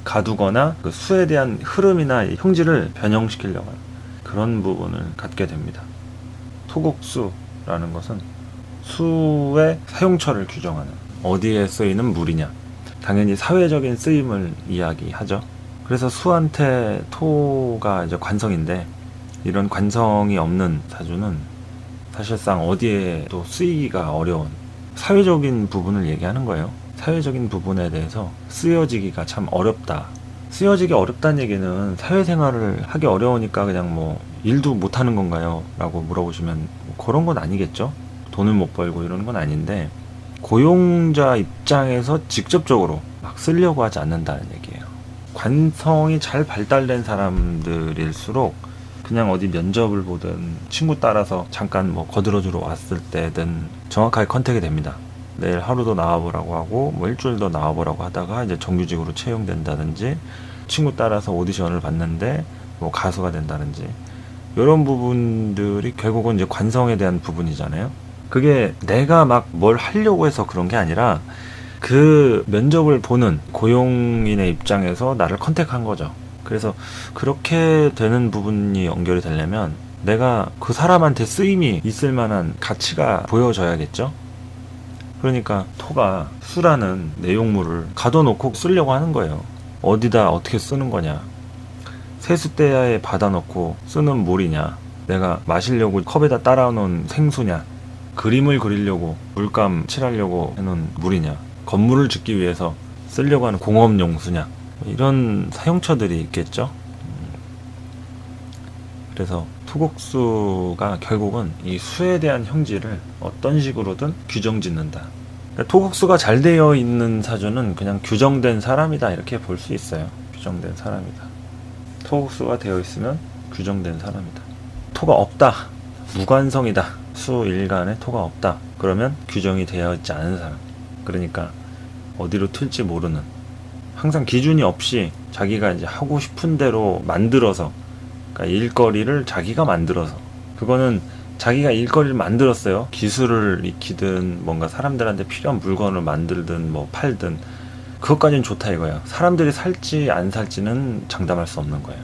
가두거나 그 수에 대한 흐름이나 형질을 변형시키려고 하는 그런 부분을 갖게 됩니다. 토국수라는 것은 수의 사용처를 규정하는 어디에 쓰이는 물이냐 당연히 사회적인 쓰임을 이야기하죠. 그래서 수한테 토가 이제 관성인데 이런 관성이 없는 사주는 사실상 어디에도 쓰이기가 어려운 사회적인 부분을 얘기하는 거예요. 사회적인 부분에 대해서 쓰여지기가 참 어렵다. 쓰여지기 어렵다는 얘기는 사회생활을 하기 어려우니까 그냥 뭐 일도 못하는 건가요? 라고 물어보시면 뭐 그런 건 아니겠죠. 돈을 못 벌고 이러는 건 아닌데 고용자 입장에서 직접적으로 막 쓰려고 하지 않는다는 얘기예요. 관성이 잘 발달된 사람들일수록 그냥 어디 면접을 보든 친구 따라서 잠깐 뭐 거들어주러 왔을 때든 정확하게 컨택이 됩니다. 내일 하루 더 나와보라고 하고 뭐 일주일 더 나와보라고 하다가 이제 정규직으로 채용된다든지 친구 따라서 오디션을 봤는데 뭐 가수가 된다든지 이런 부분들이 결국은 이제 관성에 대한 부분이잖아요. 그게 내가 막 뭘 하려고 해서 그런 게 아니라 그 면접을 보는 고용인의 입장에서 나를 컨택한 거죠. 그래서 그렇게 되는 부분이 연결이 되려면 내가 그 사람한테 쓰임이 있을 만한 가치가 보여져야겠죠. 그러니까 토가 수라는 내용물을 가둬놓고 쓰려고 하는 거예요. 어디다 어떻게 쓰는 거냐, 세숫대야에 받아놓고 쓰는 물이냐, 내가 마시려고 컵에다 따라놓은 생수냐, 그림을 그리려고 물감 칠하려고 해놓은 물이냐, 건물을 짓기 위해서 쓰려고 하는 공업용수냐, 이런 사용처들이 있겠죠. 그래서 토국수가 결국은 이 수에 대한 형질을 어떤 식으로든 규정 짓는다. 그러니까 토국수가 잘 되어 있는 사주는 그냥 규정된 사람이다, 이렇게 볼 수 있어요. 규정된 사람이다. 토국수가 되어 있으면 규정된 사람이다. 토가 없다, 무관성이다, 수일간에 토가 없다, 그러면 규정이 되어 있지 않은 사람, 그러니까 어디로 튈지 모르는, 항상 기준이 없이 자기가 이제 하고 싶은 대로 만들어서, 그러니까 일거리를 자기가 만들어서, 그거는 자기가 일거리를 만들었어요. 기술을 익히든 뭔가 사람들한테 필요한 물건을 만들든 뭐 팔든, 그것까지는 좋다 이거예요. 사람들이 살지 안 살지는 장담할 수 없는 거예요.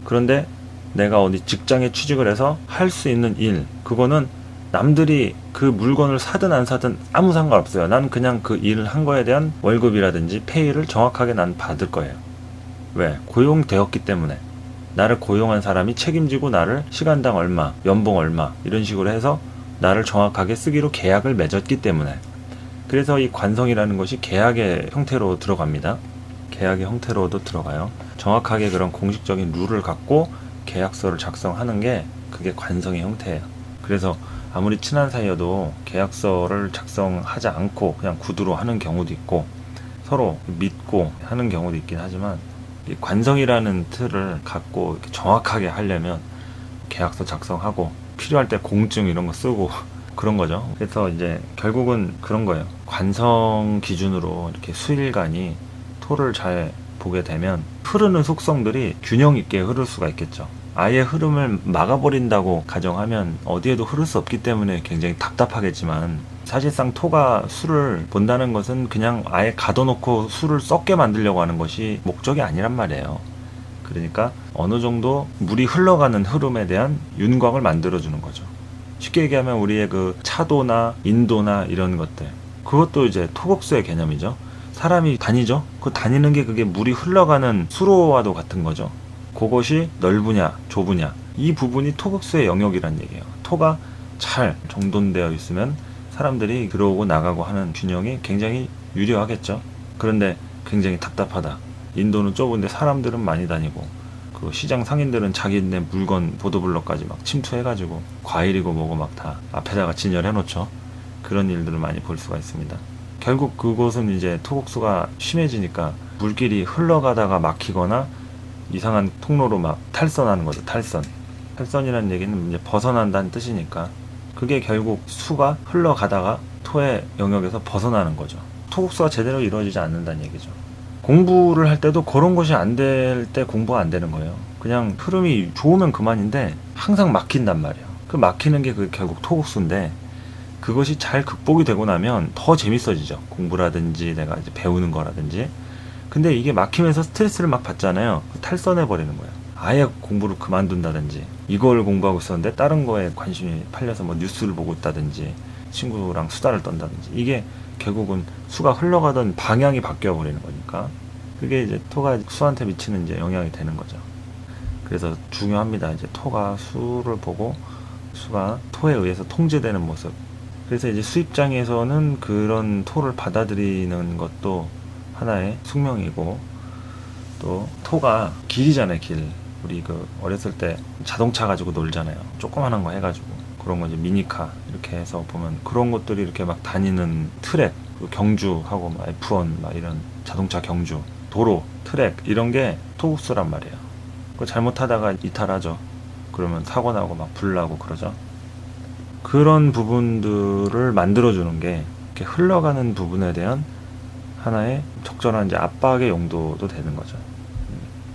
그런데 내가 어디 직장에 취직을 해서 할 수 있는 일, 그거는 남들이 그 물건을 사든 안 사든 아무 상관없어요. 난 그냥 그 일을 한 거에 대한 월급이라든지 페이를 정확하게 난 받을 거예요. 왜? 고용되었기 때문에. 나를 고용한 사람이 책임지고 나를 시간당 얼마, 연봉 얼마, 이런 식으로 해서 나를 정확하게 쓰기로 계약을 맺었기 때문에. 그래서 이 관성이라는 것이 계약의 형태로 들어갑니다. 계약의 형태로도 들어가요. 정확하게 그런 공식적인 룰을 갖고 계약서를 작성하는 게 그게 관성의 형태예요. 그래서 아무리 친한 사이여도 계약서를 작성하지 않고 그냥 구두로 하는 경우도 있고, 서로 믿고 하는 경우도 있긴 하지만, 이 관성이라는 틀을 갖고 이렇게 정확하게 하려면 계약서 작성하고 필요할 때 공증 이런 거 쓰고 그런 거죠. 그래서 이제 결국은 그런 거예요. 관성 기준으로 이렇게 수일간이 토를 잘 보게 되면 흐르는 속성들이 균형 있게 흐를 수가 있겠죠. 아예 흐름을 막아버린다고 가정하면 어디에도 흐를 수 없기 때문에 굉장히 답답하겠지만, 사실상 토가 수를 본다는 것은 그냥 아예 가둬놓고 수를 썩게 만들려고 하는 것이 목적이 아니란 말이에요. 그러니까 어느 정도 물이 흘러가는 흐름에 대한 윤곽을 만들어주는 거죠. 쉽게 얘기하면 우리의 그 차도나 인도나 이런 것들, 그것도 이제 토국수의 개념이죠. 사람이 다니죠. 그 다니는 게 그게 물이 흘러가는 수로와도 같은 거죠. 그것이 넓으냐 좁으냐, 이 부분이 토국수의 영역이란 얘기예요. 토가 잘 정돈되어 있으면 사람들이 들어오고 나가고 하는 균형이 굉장히 유리하겠죠. 그런데 굉장히 답답하다, 인도는 좁은데 사람들은 많이 다니고, 그 시장 상인들은 자기네 물건 보도블럭까지 막 침투해가지고 과일이고 뭐고 막 다 앞에다가 진열해 놓죠. 그런 일들을 많이 볼 수가 있습니다. 결국 그곳은 이제 토국수가 심해지니까 물길이 흘러가다가 막히거나 이상한 통로로 막 탈선하는 거죠. 탈선이라는 얘기는 이제 벗어난다는 뜻이니까, 그게 결국 수가 흘러가다가 토의 영역에서 벗어나는 거죠. 토국수가 제대로 이루어지지 않는다는 얘기죠. 공부를 할 때도 그런 것이 안 될 때 공부가 안 되는 거예요. 그냥 흐름이 좋으면 그만인데 항상 막힌단 말이에요. 그 막히는 게 그게 결국 토국수인데, 그것이 잘 극복이 되고 나면 더 재밌어지죠. 공부라든지 내가 이제 배우는 거라든지. 근데 이게 막히면서 스트레스를 막 받잖아요. 탈선해 버리는 거예요. 아예 공부를 그만둔다든지, 이걸 공부하고 있었는데 다른 거에 관심이 팔려서 뭐 뉴스를 보고 있다든지 친구랑 수다를 떤다든지, 이게 결국은 수가 흘러가던 방향이 바뀌어 버리는 거니까, 그게 이제 토가 수한테 미치는 이제 영향이 되는 거죠. 그래서 중요합니다. 이제 토가 수를 보고 수가 토에 의해서 통제되는 모습. 그래서 이제 수 입장에서는 그런 토를 받아들이는 것도 하나의 숙명이고, 또 토가 길이잖아요. 길. 우리 그 어렸을 때 자동차 가지고 놀잖아요. 조그만한 거 해가지고, 그런 거 이제 미니카 이렇게 해서 보면 그런 것들이 이렇게 막 다니는 트랙, 경주하고 막 F1 막 이런 자동차 경주, 도로, 트랙 이런 게 토국수란 말이에요. 그 잘못하다가 이탈하죠. 그러면 사고 나고 막 불나고 그러죠. 그런 부분들을 만들어주는 게 이렇게 흘러가는 부분에 대한 하나의 적절한 이제 압박의 용도도 되는 거죠.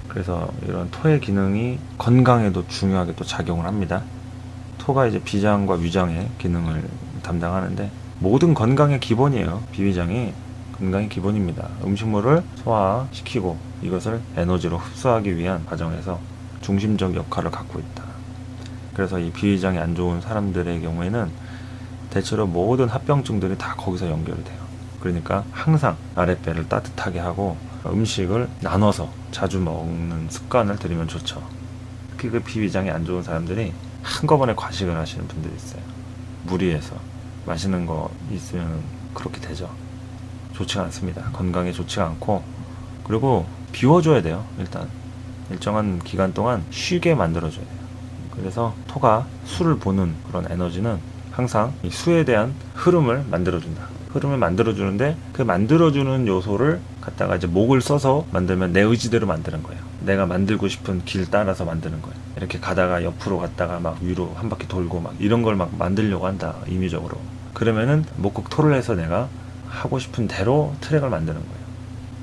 그래서 이런 토의 기능이 건강에도 중요하게 또 작용을 합니다. 토가 이제 비장과 위장의 기능을 담당하는데, 모든 건강의 기본이에요. 비위장이 건강의 기본입니다. 음식물을 소화시키고 이것을 에너지로 흡수하기 위한 과정에서 중심적 역할을 갖고 있다. 그래서 이 비위장이 안 좋은 사람들의 경우에는 대체로 모든 합병증들이 다 거기서 연결이 돼요. 그러니까 항상 아랫배를 따뜻하게 하고 음식을 나눠서 자주 먹는 습관을 들이면 좋죠. 특히 그 비위장이 안 좋은 사람들이 한꺼번에 과식을 하시는 분들이 있어요. 무리해서 맛있는 거 있으면 그렇게 되죠. 좋지가 않습니다. 건강에 좋지가 않고, 그리고 비워줘야 돼요. 일단 일정한 기간 동안 쉬게 만들어줘야 돼요. 그래서 토가 수를 보는 그런 에너지는 항상 이 수에 대한 흐름을 만들어준다. 흐름을 만들어주는데, 그 만들어주는 요소를 갖다가 이제 목을 써서 만들면 내 의지대로 만드는 거예요. 내가 만들고 싶은 길 따라서 만드는 거예요. 이렇게 가다가 옆으로 갔다가 막 위로 한 바퀴 돌고 막 이런 걸 막 만들려고 한다, 임의적으로. 그러면은 목극토를 해서 내가 하고 싶은 대로 트랙을 만드는 거예요.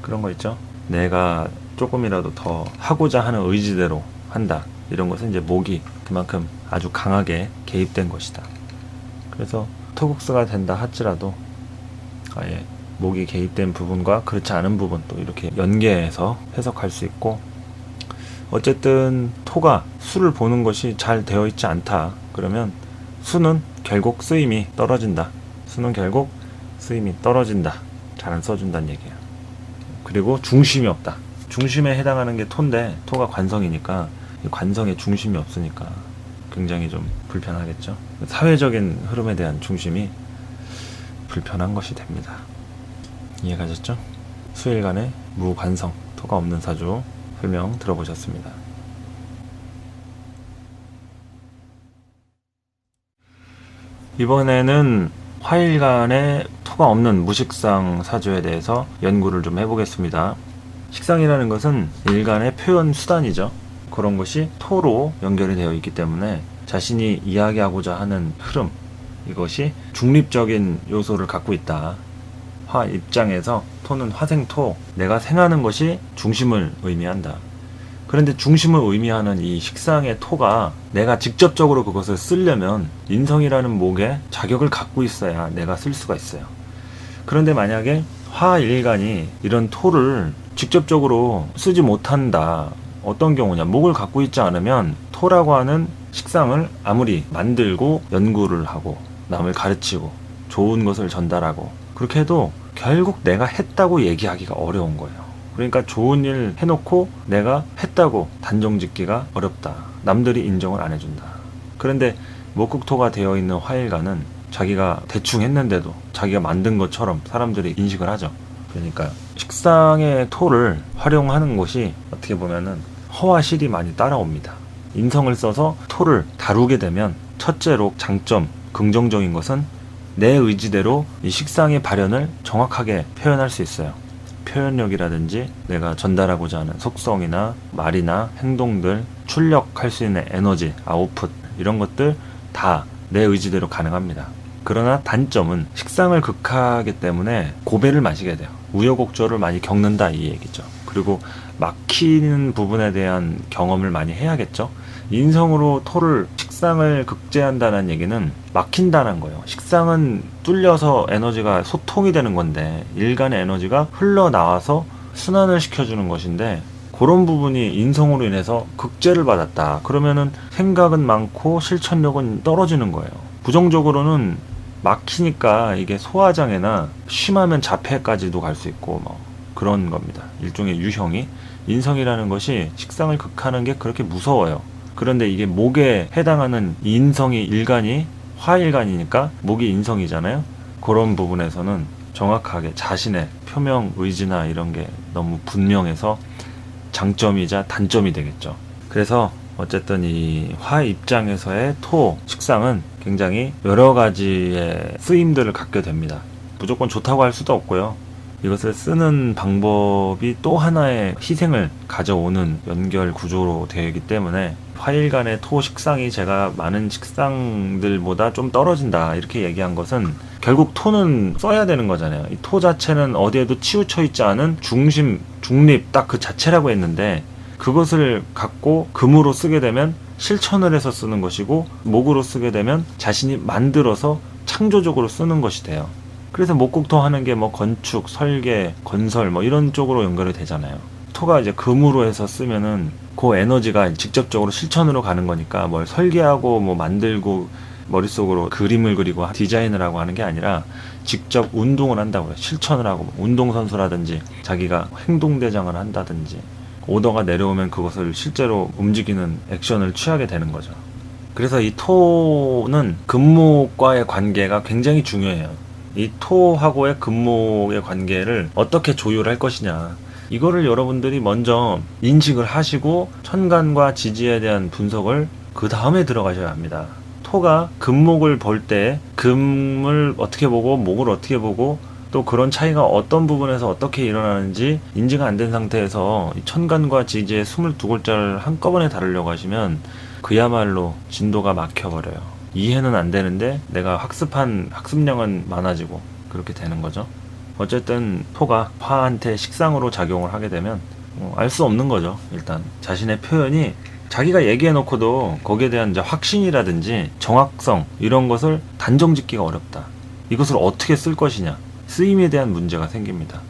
그런 거 있죠. 내가 조금이라도 더 하고자 하는 의지대로 한다. 이런 것은 이제 목이 그만큼 아주 강하게 개입된 것이다. 그래서 토국수가 된다 할지라도 아예 목이 개입된 부분과 그렇지 않은 부분 또 이렇게 연계해서 해석할 수 있고, 어쨌든 토가 수를 보는 것이 잘 되어 있지 않다. 그러면 수는 결국 쓰임이 떨어진다. 수는 결국 쓰임이 떨어진다. 잘 안 써준다는 얘기예요. 그리고 중심이 없다. 중심에 해당하는 게 토인데, 토가 관성이니까 관성에 중심이 없으니까 굉장히 좀 불편하겠죠. 사회적인 흐름에 대한 중심이 불편한 것이 됩니다. 이해가셨죠? 수일간의 무관성, 토가 없는 사주 설명 들어보셨습니다. 이번에는 화일간의 토가 없는 무식상 사주에 대해서 연구를 좀 해보겠습니다. 식상이라는 것은 일간의 표현 수단이죠. 그런 것이 토로 연결이 되어 있기 때문에 자신이 이야기하고자 하는 흐름, 이것이 중립적인 요소를 갖고 있다. 화 입장에서 토는 화생토, 내가 생하는 것이 중심을 의미한다. 그런데 중심을 의미하는 이 식상의 토가 내가 직접적으로 그것을 쓰려면 인성이라는 목에 자격을 갖고 있어야 내가 쓸 수가 있어요. 그런데 만약에 화일간이 이런 토를 직접적으로 쓰지 못한다. 어떤 경우냐, 목을 갖고 있지 않으면 토라고 하는 식상을 아무리 만들고 연구를 하고 남을 가르치고 좋은 것을 전달하고 그렇게 해도 결국 내가 했다고 얘기하기가 어려운 거예요. 그러니까 좋은 일 해놓고 내가 했다고 단정 짓기가 어렵다. 남들이 인정을 안 해준다. 그런데 목극토가 되어 있는 화일간은 자기가 대충 했는데도 자기가 만든 것처럼 사람들이 인식을 하죠. 그러니까 식상의 토를 활용하는 것이 어떻게 보면은 허와 실이 많이 따라옵니다. 인성을 써서 토를 다루게 되면 첫째로 장점, 긍정적인 것은 내 의지대로 이 식상의 발현을 정확하게 표현할 수 있어요. 표현력이라든지 내가 전달하고자 하는 속성이나 말이나 행동들, 출력할 수 있는 에너지, 아웃풋 이런 것들 다 내 의지대로 가능합니다. 그러나 단점은 식상을 극하기 때문에 고배를 마시게 돼요. 우여곡절을 많이 겪는다 이 얘기죠. 그리고 막히는 부분에 대한 경험을 많이 해야겠죠. 인성으로 토를 식상을 극제한다는 얘기는 막힌다는 거예요. 식상은 뚫려서 에너지가 소통이 되는 건데 일간의 에너지가 흘러나와서 순환을 시켜주는 것인데 그런 부분이 인성으로 인해서 극제를 받았다. 그러면은 생각은 많고 실천력은 떨어지는 거예요. 부정적으로는 막히니까 이게 소화장애나 심하면 자폐까지도 갈 수 있고 뭐 그런 겁니다. 일종의 유형이. 인성이라는 것이 식상을 극하는 게 그렇게 무서워요. 그런데 이게 목에 해당하는 인성이 일간이 화일간이니까 목이 인성이잖아요. 그런 부분에서는 정확하게 자신의 표명 의지나 이런 게 너무 분명해서 장점이자 단점이 되겠죠. 그래서 어쨌든 이 화 입장에서의 토, 식상은 굉장히 여러 가지의 쓰임들을 갖게 됩니다. 무조건 좋다고 할 수도 없고요. 이것을 쓰는 방법이 또 하나의 희생을 가져오는 연결 구조로 되어 있기 때문에 화일간의 토 식상이 제가 많은 식상들보다 좀 떨어진다 이렇게 얘기한 것은 결국 토는 써야 되는 거잖아요. 이 토 자체는 어디에도 치우쳐 있지 않은 중심, 중립 딱 그 자체라고 했는데 그것을 갖고 금으로 쓰게 되면 실천을 해서 쓰는 것이고 목으로 쓰게 되면 자신이 만들어서 창조적으로 쓰는 것이 돼요. 그래서 목극토 하는 게 뭐 건축, 설계, 건설 뭐 이런 쪽으로 연결이 되잖아요. 토가 이제 금으로 해서 쓰면은 그 에너지가 직접적으로 실천으로 가는 거니까 뭘 설계하고 뭐 만들고 머릿속으로 그림을 그리고 디자인을 하고 하는 게 아니라 직접 운동을 한다고요. 실천을 하고 운동선수라든지 자기가 행동대장을 한다든지 오더가 내려오면 그것을 실제로 움직이는 액션을 취하게 되는 거죠. 그래서 이 토는 금목과의 관계가 굉장히 중요해요. 이 토하고의 금목의 관계를 어떻게 조율할 것이냐, 이거를 여러분들이 먼저 인식을 하시고 천간과 지지에 대한 분석을 그 다음에 들어가셔야 합니다. 토가 금목을 볼 때 금을 어떻게 보고 목을 어떻게 보고 또 그런 차이가 어떤 부분에서 어떻게 일어나는지 인지가 안 된 상태에서 천간과 지지의 22글자를 한꺼번에 다루려고 하시면 그야말로 진도가 막혀버려요. 이해는 안 되는데 내가 학습한 학습량은 많아지고 그렇게 되는 거죠. 어쨌든 토가 화한테 식상으로 작용을 하게 되면 알 수 없는 거죠. 일단 자신의 표현이 자기가 얘기해 놓고도 거기에 대한 이제 확신이라든지 정확성 이런 것을 단정 짓기가 어렵다. 이것을 어떻게 쓸 것이냐, 쓰임에 대한 문제가 생깁니다.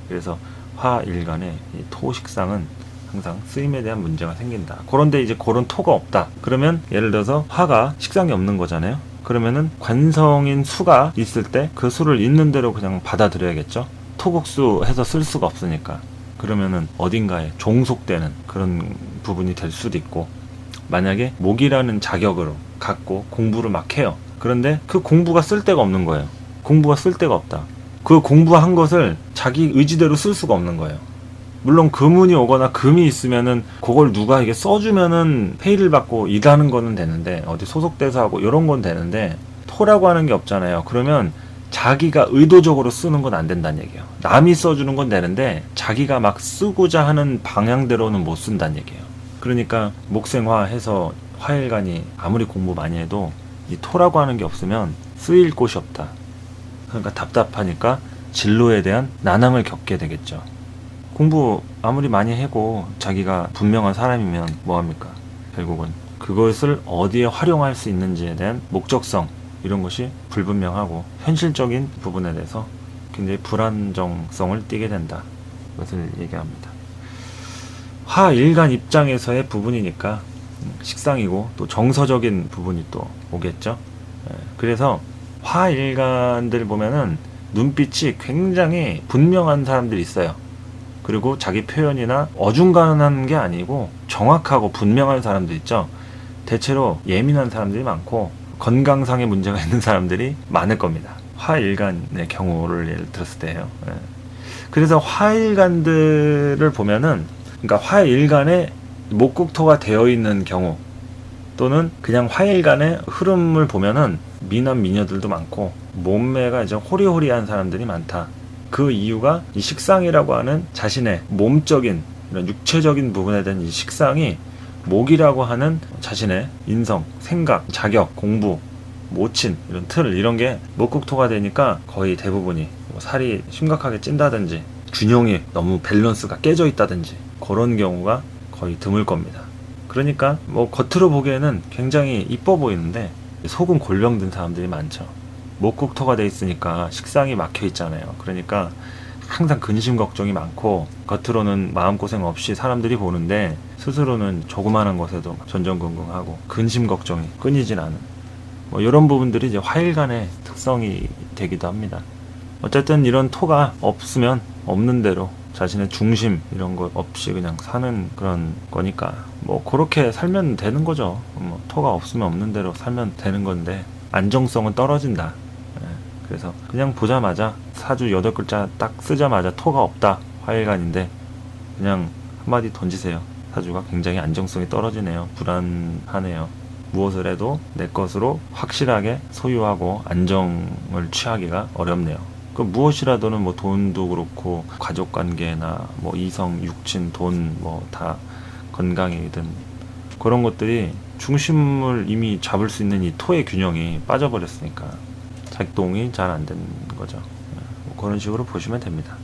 그래서 화일간의 이 토식상은 항상 쓰임에 대한 문제가 생긴다. 그런데 이제 그런 토가 없다. 그러면 예를 들어서 화가 식상이 없는 거잖아요. 그러면은 관성인 수가 있을 때 그 수를 있는 대로 그냥 받아들여야겠죠. 토국수 해서 쓸 수가 없으니까. 그러면은 어딘가에 종속되는 그런 부분이 될 수도 있고, 만약에 목이라는 자격으로 갖고 공부를 막 해요. 그런데 그 공부가 쓸 데가 없는 거예요. 공부가 쓸 데가 없다. 그 공부한 것을 자기 의지대로 쓸 수가 없는 거예요. 물론 금운이 오거나 금이 있으면은 그걸 누가 이게 써주면은 페이를 받고 일하는 거는 되는데, 어디 소속돼서 하고 이런 건 되는데, 토라고 하는 게 없잖아요. 그러면 자기가 의도적으로 쓰는 건 안 된다는 얘기예요. 남이 써주는 건 되는데 자기가 막 쓰고자 하는 방향대로는 못 쓴다는 얘기예요. 그러니까 목생화 해서 화일간이 아무리 공부 많이 해도 이 토라고 하는 게 없으면 쓰일 곳이 없다. 그러니까 답답하니까 진로에 대한 난항을 겪게 되겠죠. 공부 아무리 많이 하고 자기가 분명한 사람이면 뭐합니까? 결국은 그것을 어디에 활용할 수 있는지에 대한 목적성, 이런 것이 불분명하고 현실적인 부분에 대해서 굉장히 불안정성을 띠게 된다. 그것을 얘기합니다. 화일간 입장에서의 부분이니까 식상이고 또 정서적인 부분이 또 오겠죠. 그래서 화일간들 보면은 눈빛이 굉장히 분명한 사람들이 있어요. 그리고 자기 표현이나 어중간한 게 아니고 정확하고 분명한 사람들 있죠. 대체로 예민한 사람들이 많고 건강상의 문제가 있는 사람들이 많을 겁니다. 화일간의 경우를 예를 들었을 때예요. 그래서 화일간들을 보면은, 그러니까 화일간에 목국토가 되어 있는 경우 또는 그냥 화일간의 흐름을 보면은 미남 미녀들도 많고 몸매가 이제 호리호리한 사람들이 많다. 그 이유가 이 식상이라고 하는 자신의 몸적인 이런 육체적인 부분에 대한 이 식상이 목이라고 하는 자신의 인성, 생각, 자격, 공부, 모친 이런 틀, 이런 게 목국토가 되니까 거의 대부분이 살이 심각하게 찐다든지 균형이 너무 밸런스가 깨져 있다든지 그런 경우가 거의 드물 겁니다. 그러니까 뭐 겉으로 보기에는 굉장히 이뻐 보이는데 속은 골병든 사람들이 많죠. 목국토가 돼 있으니까 식상이 막혀 있잖아요. 그러니까 항상 근심 걱정이 많고 겉으로는 마음고생 없이 사람들이 보는데 스스로는 조그마한 것에도 전전긍긍하고 근심 걱정이 끊이질 않은 뭐 이런 부분들이 이제 화일간의 특성이 되기도 합니다. 어쨌든 이런 토가 없으면 없는 대로 자신의 중심 이런 거 없이 그냥 사는 그런 거니까 뭐 그렇게 살면 되는 거죠. 뭐 토가 없으면 없는 대로 살면 되는 건데 안정성은 떨어진다. 그래서 그냥 보자마자 사주 8글자 딱 쓰자마자 토가 없다, 화일간인데 그냥 한마디 던지세요. 사주가 굉장히 안정성이 떨어지네요. 불안하네요. 무엇을 해도 내 것으로 확실하게 소유하고 안정을 취하기가 어렵네요. 그 무엇이라도는 뭐 돈도 그렇고 가족관계나 뭐 이성, 육친, 돈 뭐 다 건강이든 그런 것들이 중심을 이미 잡을 수 있는 이 토의 균형이 빠져버렸으니까 작동이 잘 안 되는 거죠. 뭐 그런 식으로 보시면 됩니다.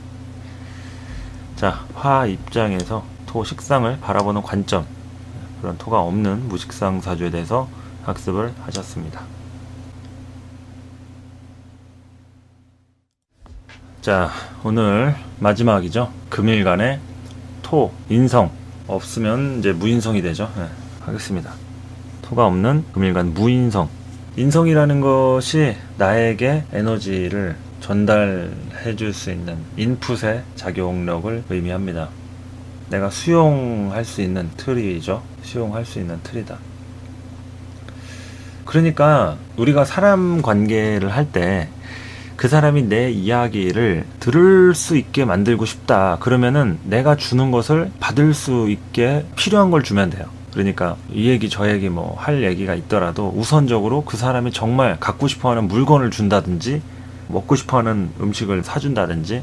자, 화 입장에서 토 식상을 바라보는 관점, 그런 토가 없는 무식상 사주에 대해서 학습을 하셨습니다. 자, 오늘 마지막이죠. 금일간의 토, 인성 없으면 이제 무인성이 되죠. 하겠습니다. 토가 없는 금일간 무인성. 인성이라는 것이 나에게 에너지를 전달해 줄 수 있는 인풋의 작용력을 의미합니다. 내가 수용할 수 있는 틀이죠. 수용할 수 있는 틀이다. 그러니까 우리가 사람 관계를 할 때 그 사람이 내 이야기를 들을 수 있게 만들고 싶다. 그러면은 내가 주는 것을 받을 수 있게 필요한 걸 주면 돼요. 그러니까 이 얘기 저 얘기 뭐 할 얘기가 있더라도 우선적으로 그 사람이 정말 갖고 싶어하는 물건을 준다든지 먹고 싶어하는 음식을 사준다든지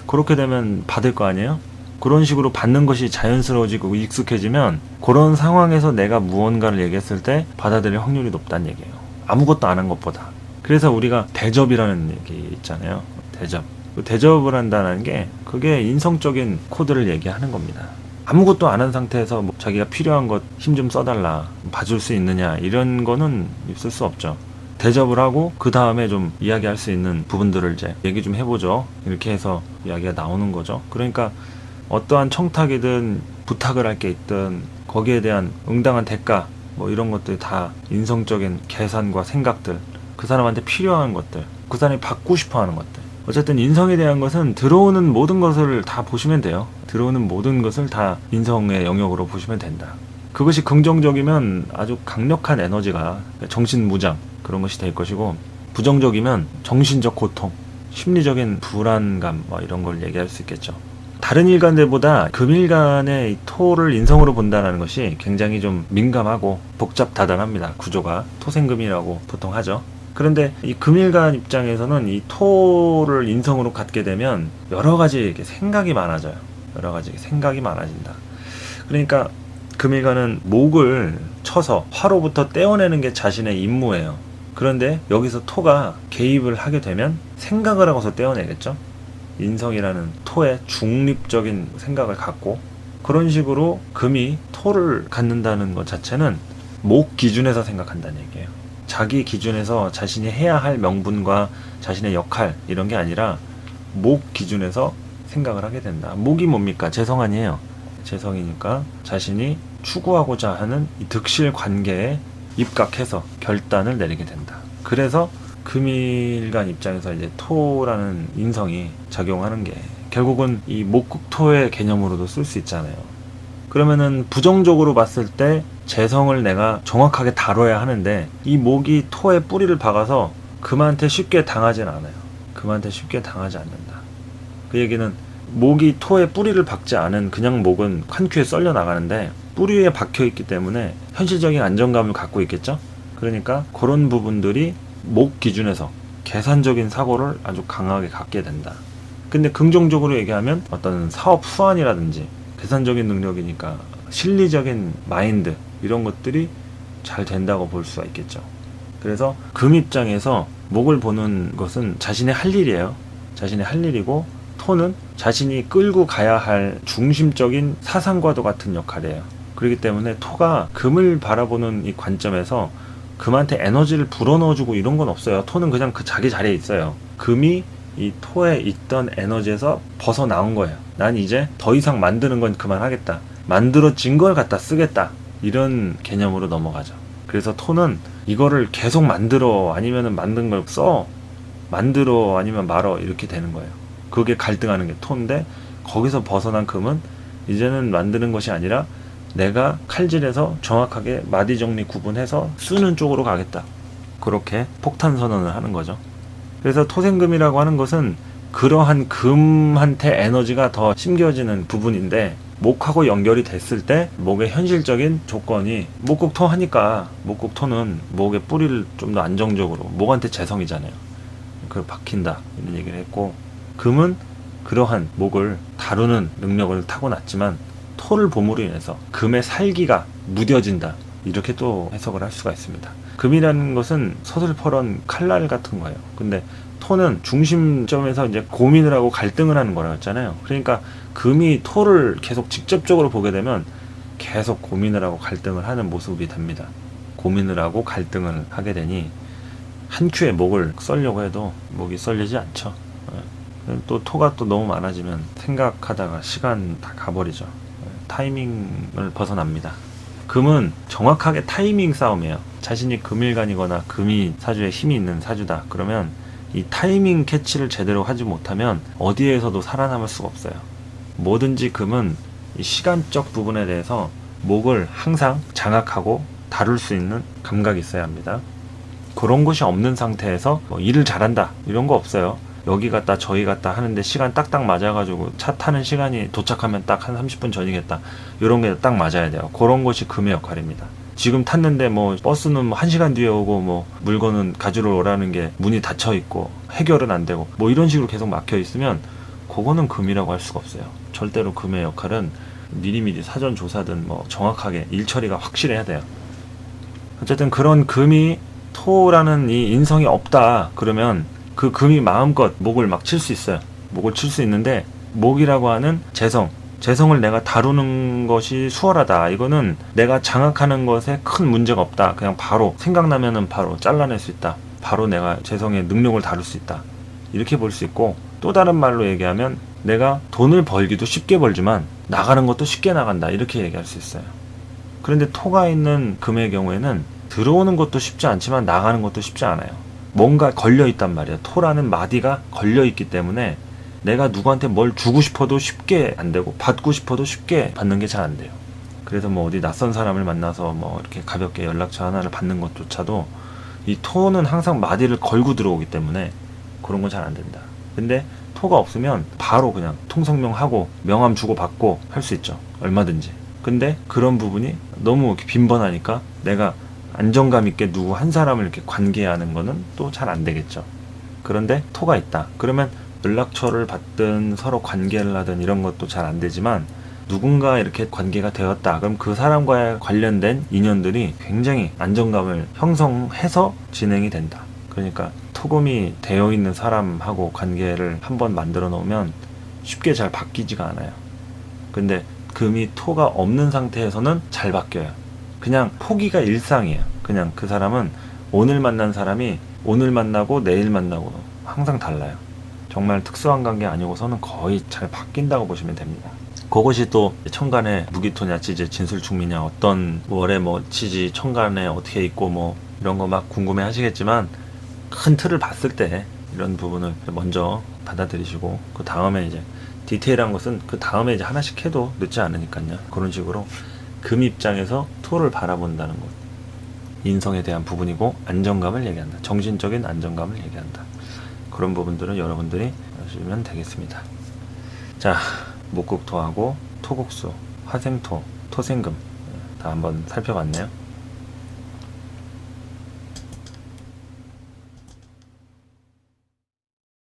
그렇게 되면 받을 거 아니에요? 그런 식으로 받는 것이 자연스러워지고 익숙해지면 그런 상황에서 내가 무언가를 얘기했을 때 받아들일 확률이 높다는 얘기예요. 아무것도 안 한 것보다. 그래서 우리가 대접이라는 얘기 있잖아요. 대접. 대접을 한다는 게 그게 인성적인 코드를 얘기하는 겁니다. 아무것도 안 한 상태에서 뭐 자기가 필요한 것 힘 좀 써달라, 봐줄 수 있느냐 이런 거는 있을 수 없죠. 대접을 하고 그 다음에 좀 이야기할 수 있는 부분들을 이제 얘기 좀 해보죠. 이렇게 해서 이야기가 나오는 거죠. 그러니까 어떠한 청탁이든 부탁을 할 게 있든 거기에 대한 응당한 대가 뭐 이런 것들 다 인성적인 계산과 생각들, 그 사람한테 필요한 것들, 그 사람이 받고 싶어하는 것들. 어쨌든 인성에 대한 것은 들어오는 모든 것을 다 보시면 돼요. 들어오는 모든 것을 다 인성의 영역으로 보시면 된다. 그것이 긍정적이면 아주 강력한 에너지가 정신무장 그런 것이 될 것이고, 부정적이면 정신적 고통, 심리적인 불안감 뭐 이런 걸 얘기할 수 있겠죠. 다른 일간들보다 금일간의 이 토를 인성으로 본다는 것이 굉장히 좀 민감하고 복잡다단합니다. 구조가 토생금이라고 보통 하죠. 그런데 이 금일간 입장에서는 이 토를 인성으로 갖게 되면 여러 가지 이렇게 생각이 많아져요. 여러 가지 생각이 많아진다. 그러니까 금일간은 목을 쳐서 화로부터 떼어내는 게 자신의 임무예요. 그런데 여기서 토가 개입을 하게 되면 생각을 하고서 떼어내겠죠. 인성이라는 토의 중립적인 생각을 갖고, 그런 식으로 금이 토를 갖는다는 것 자체는 목 기준에서 생각한다는 얘기예요. 자기 기준에서 자신이 해야 할 명분과 자신의 역할 이런 게 아니라 목 기준에서 생각을 하게 된다. 목이 뭡니까? 재성 아니에요. 재성이니까 자신이 추구하고자 하는 이 득실 관계에 입각해서 결단을 내리게 된다. 그래서 금일간 입장에서 이제 토라는 인성이 작용하는 게 결국은 이 목국토의 개념으로도 쓸 수 있잖아요. 그러면은 부정적으로 봤을 때 재성을 내가 정확하게 다뤄야 하는데 이 목이 토에 뿌리를 박아서 금한테 쉽게 당하진 않아요. 금한테 쉽게 당하지 않는다. 그 얘기는 목이 토에 뿌리를 박지 않은 그냥 목은 한 큐에 썰려 나가는데 뿌리 위에 박혀 있기 때문에 현실적인 안정감을 갖고 있겠죠. 그러니까 그런 부분들이 목 기준에서 계산적인 사고를 아주 강하게 갖게 된다. 근데 긍정적으로 얘기하면 어떤 사업 수완이라든지 계산적인 능력이니까 실리적인 마인드 이런 것들이 잘 된다고 볼 수가 있겠죠. 그래서 금 입장에서 목을 보는 것은 자신의 할 일이에요. 자신의 할 일이고, 토는 자신이 끌고 가야 할 중심적인 사상과도 같은 역할이에요. 그렇기 때문에 토가 금을 바라보는 이 관점에서 금한테 에너지를 불어넣어주고 이런 건 없어요. 토는 그냥 그 자기 자리에 있어요. 금이 이 토에 있던 에너지에서 벗어나온 거예요. 난 이제 더 이상 만드는 건 그만하겠다. 만들어진 걸 갖다 쓰겠다. 이런 개념으로 넘어가죠. 그래서 토는 이거를 계속 만들어 아니면 만든 걸 써, 만들어 아니면 말어 이렇게 되는 거예요. 그게 갈등하는 게 토인데, 거기서 벗어난 금은 이제는 만드는 것이 아니라 내가 칼질해서 정확하게 마디 정리 구분해서 쓰는 쪽으로 가겠다. 그렇게 폭탄 선언을 하는 거죠. 그래서 토생금이라고 하는 것은 그러한 금한테 에너지가 더 심겨지는 부분인데, 목하고 연결이 됐을 때 목의 현실적인 조건이 목국토 하니까, 목국토는 목의 뿌리를 좀 더 안정적으로, 목한테 재성이잖아요. 그 박힌다 이런 얘기를 했고, 금은 그러한 목을 다루는 능력을 타고났지만 토를 봄으로 인해서 금의 살기가 무뎌진다, 이렇게 또 해석을 할 수가 있습니다. 금이라는 것은 서슬퍼런 칼날 같은 거예요. 근데 토는 중심점에서 이제 고민을 하고 갈등을 하는 거라고 했잖아요. 그러니까 금이 토를 계속 직접적으로 보게 되면 계속 고민을 하고 갈등을 하는 모습이 됩니다. 고민을 하고 갈등을 하게 되니 한 큐에 목을 썰려고 해도 목이 썰리지 않죠. 또 토가 또 너무 많아지면 생각하다가 시간 다 가버리죠. 타이밍을 벗어납니다. 금은 정확하게 타이밍 싸움이에요. 자신이 금일간이거나 금이 사주에 힘이 있는 사주다. 그러면 이 타이밍 캐치를 제대로 하지 못하면 어디에서도 살아남을 수가 없어요. 뭐든지 금은 이 시간적 부분에 대해서 목을 항상 장악하고 다룰 수 있는 감각이 있어야 합니다. 그런 것이 없는 상태에서 뭐 일을 잘한다 이런 거 없어요. 여기 갔다 저기 갔다 하는데 시간 딱딱 맞아가지고 차 타는 시간이 도착하면 딱 한 30분 전이겠다 이런 게 딱 맞아야 돼요. 그런 것이 금의 역할입니다. 지금 탔는데 뭐 버스는 뭐 1시간 뒤에 오고 뭐 물건은 가지러 오라는 게 문이 닫혀 있고 해결은 안 되고 뭐 이런 식으로 계속 막혀 있으면 그거는 금이라고 할 수가 없어요. 절대로 금의 역할은 미리미리 사전 조사든 뭐 정확하게 일 처리가 확실해야 돼요. 어쨌든 그런 금이 토라는 이 인성이 없다 그러면 그 금이 마음껏 목을 막 칠 수 있어요. 목을 칠 수 있는데 목이라고 하는 재성을 내가 다루는 것이 수월하다. 이거는 내가 장악하는 것에 큰 문제가 없다. 그냥 바로 생각나면은 바로 잘라낼 수 있다. 바로 내가 재성의 능력을 다룰 수 있다. 이렇게 볼 수 있고, 또 다른 말로 얘기하면 내가 돈을 벌기도 쉽게 벌지만 나가는 것도 쉽게 나간다. 이렇게 얘기할 수 있어요. 그런데 토가 있는 금의 경우에는 들어오는 것도 쉽지 않지만 나가는 것도 쉽지 않아요. 뭔가 걸려있단 말이에요. 토라는 마디가 걸려있기 때문에 내가 누구한테 뭘 주고 싶어도 쉽게 안 되고 받고 싶어도 쉽게 받는 게 잘 안 돼요. 그래서 뭐 어디 낯선 사람을 만나서 뭐 이렇게 가볍게 연락처 하나를 받는 것조차도 이 토는 항상 마디를 걸고 들어오기 때문에 그런 건 잘 안 된다. 근데 토가 없으면 바로 그냥 통성명하고 명함 주고 받고 할 수 있죠. 얼마든지. 근데 그런 부분이 너무 이렇게 빈번하니까 내가 안정감 있게 누구 한 사람을 이렇게 관계하는 거는 또 잘 안 되겠죠. 그런데 토가 있다. 그러면 연락처를 받든 서로 관계를 하든 이런 것도 잘 안 되지만 누군가 이렇게 관계가 되었다. 그럼 그 사람과의 관련된 인연들이 굉장히 안정감을 형성해서 진행이 된다. 그러니까 토금이 되어 있는 사람하고 관계를 한번 만들어 놓으면 쉽게 잘 바뀌지가 않아요. 근데 금이 토가 없는 상태에서는 잘 바뀌어요. 그냥 포기가 일상이에요. 그냥 그 사람은 오늘 만난 사람이 오늘 만나고 내일 만나고 항상 달라요. 정말 특수한 관계 아니고서는 거의 잘 바뀐다고 보시면 됩니다. 그것이 또 천간에 무기토냐 지지 진술충미냐 어떤 월에 뭐 지지 천간에 어떻게 있고 뭐 이런 거 막 궁금해 하시겠지만 큰 틀을 봤을 때 이런 부분을 먼저 받아들이시고 그 다음에 이제 디테일한 것은 그 다음에 이제 하나씩 해도 늦지 않으니까요. 그런 식으로 금 입장에서 토를 바라본다는 것, 인성에 대한 부분이고 안정감을 얘기한다. 정신적인 안정감을 얘기한다. 그런 부분들은 여러분들이 하시면 되겠습니다. 자, 목국토하고 토국수, 화생토, 토생금 다 한번 살펴봤네요.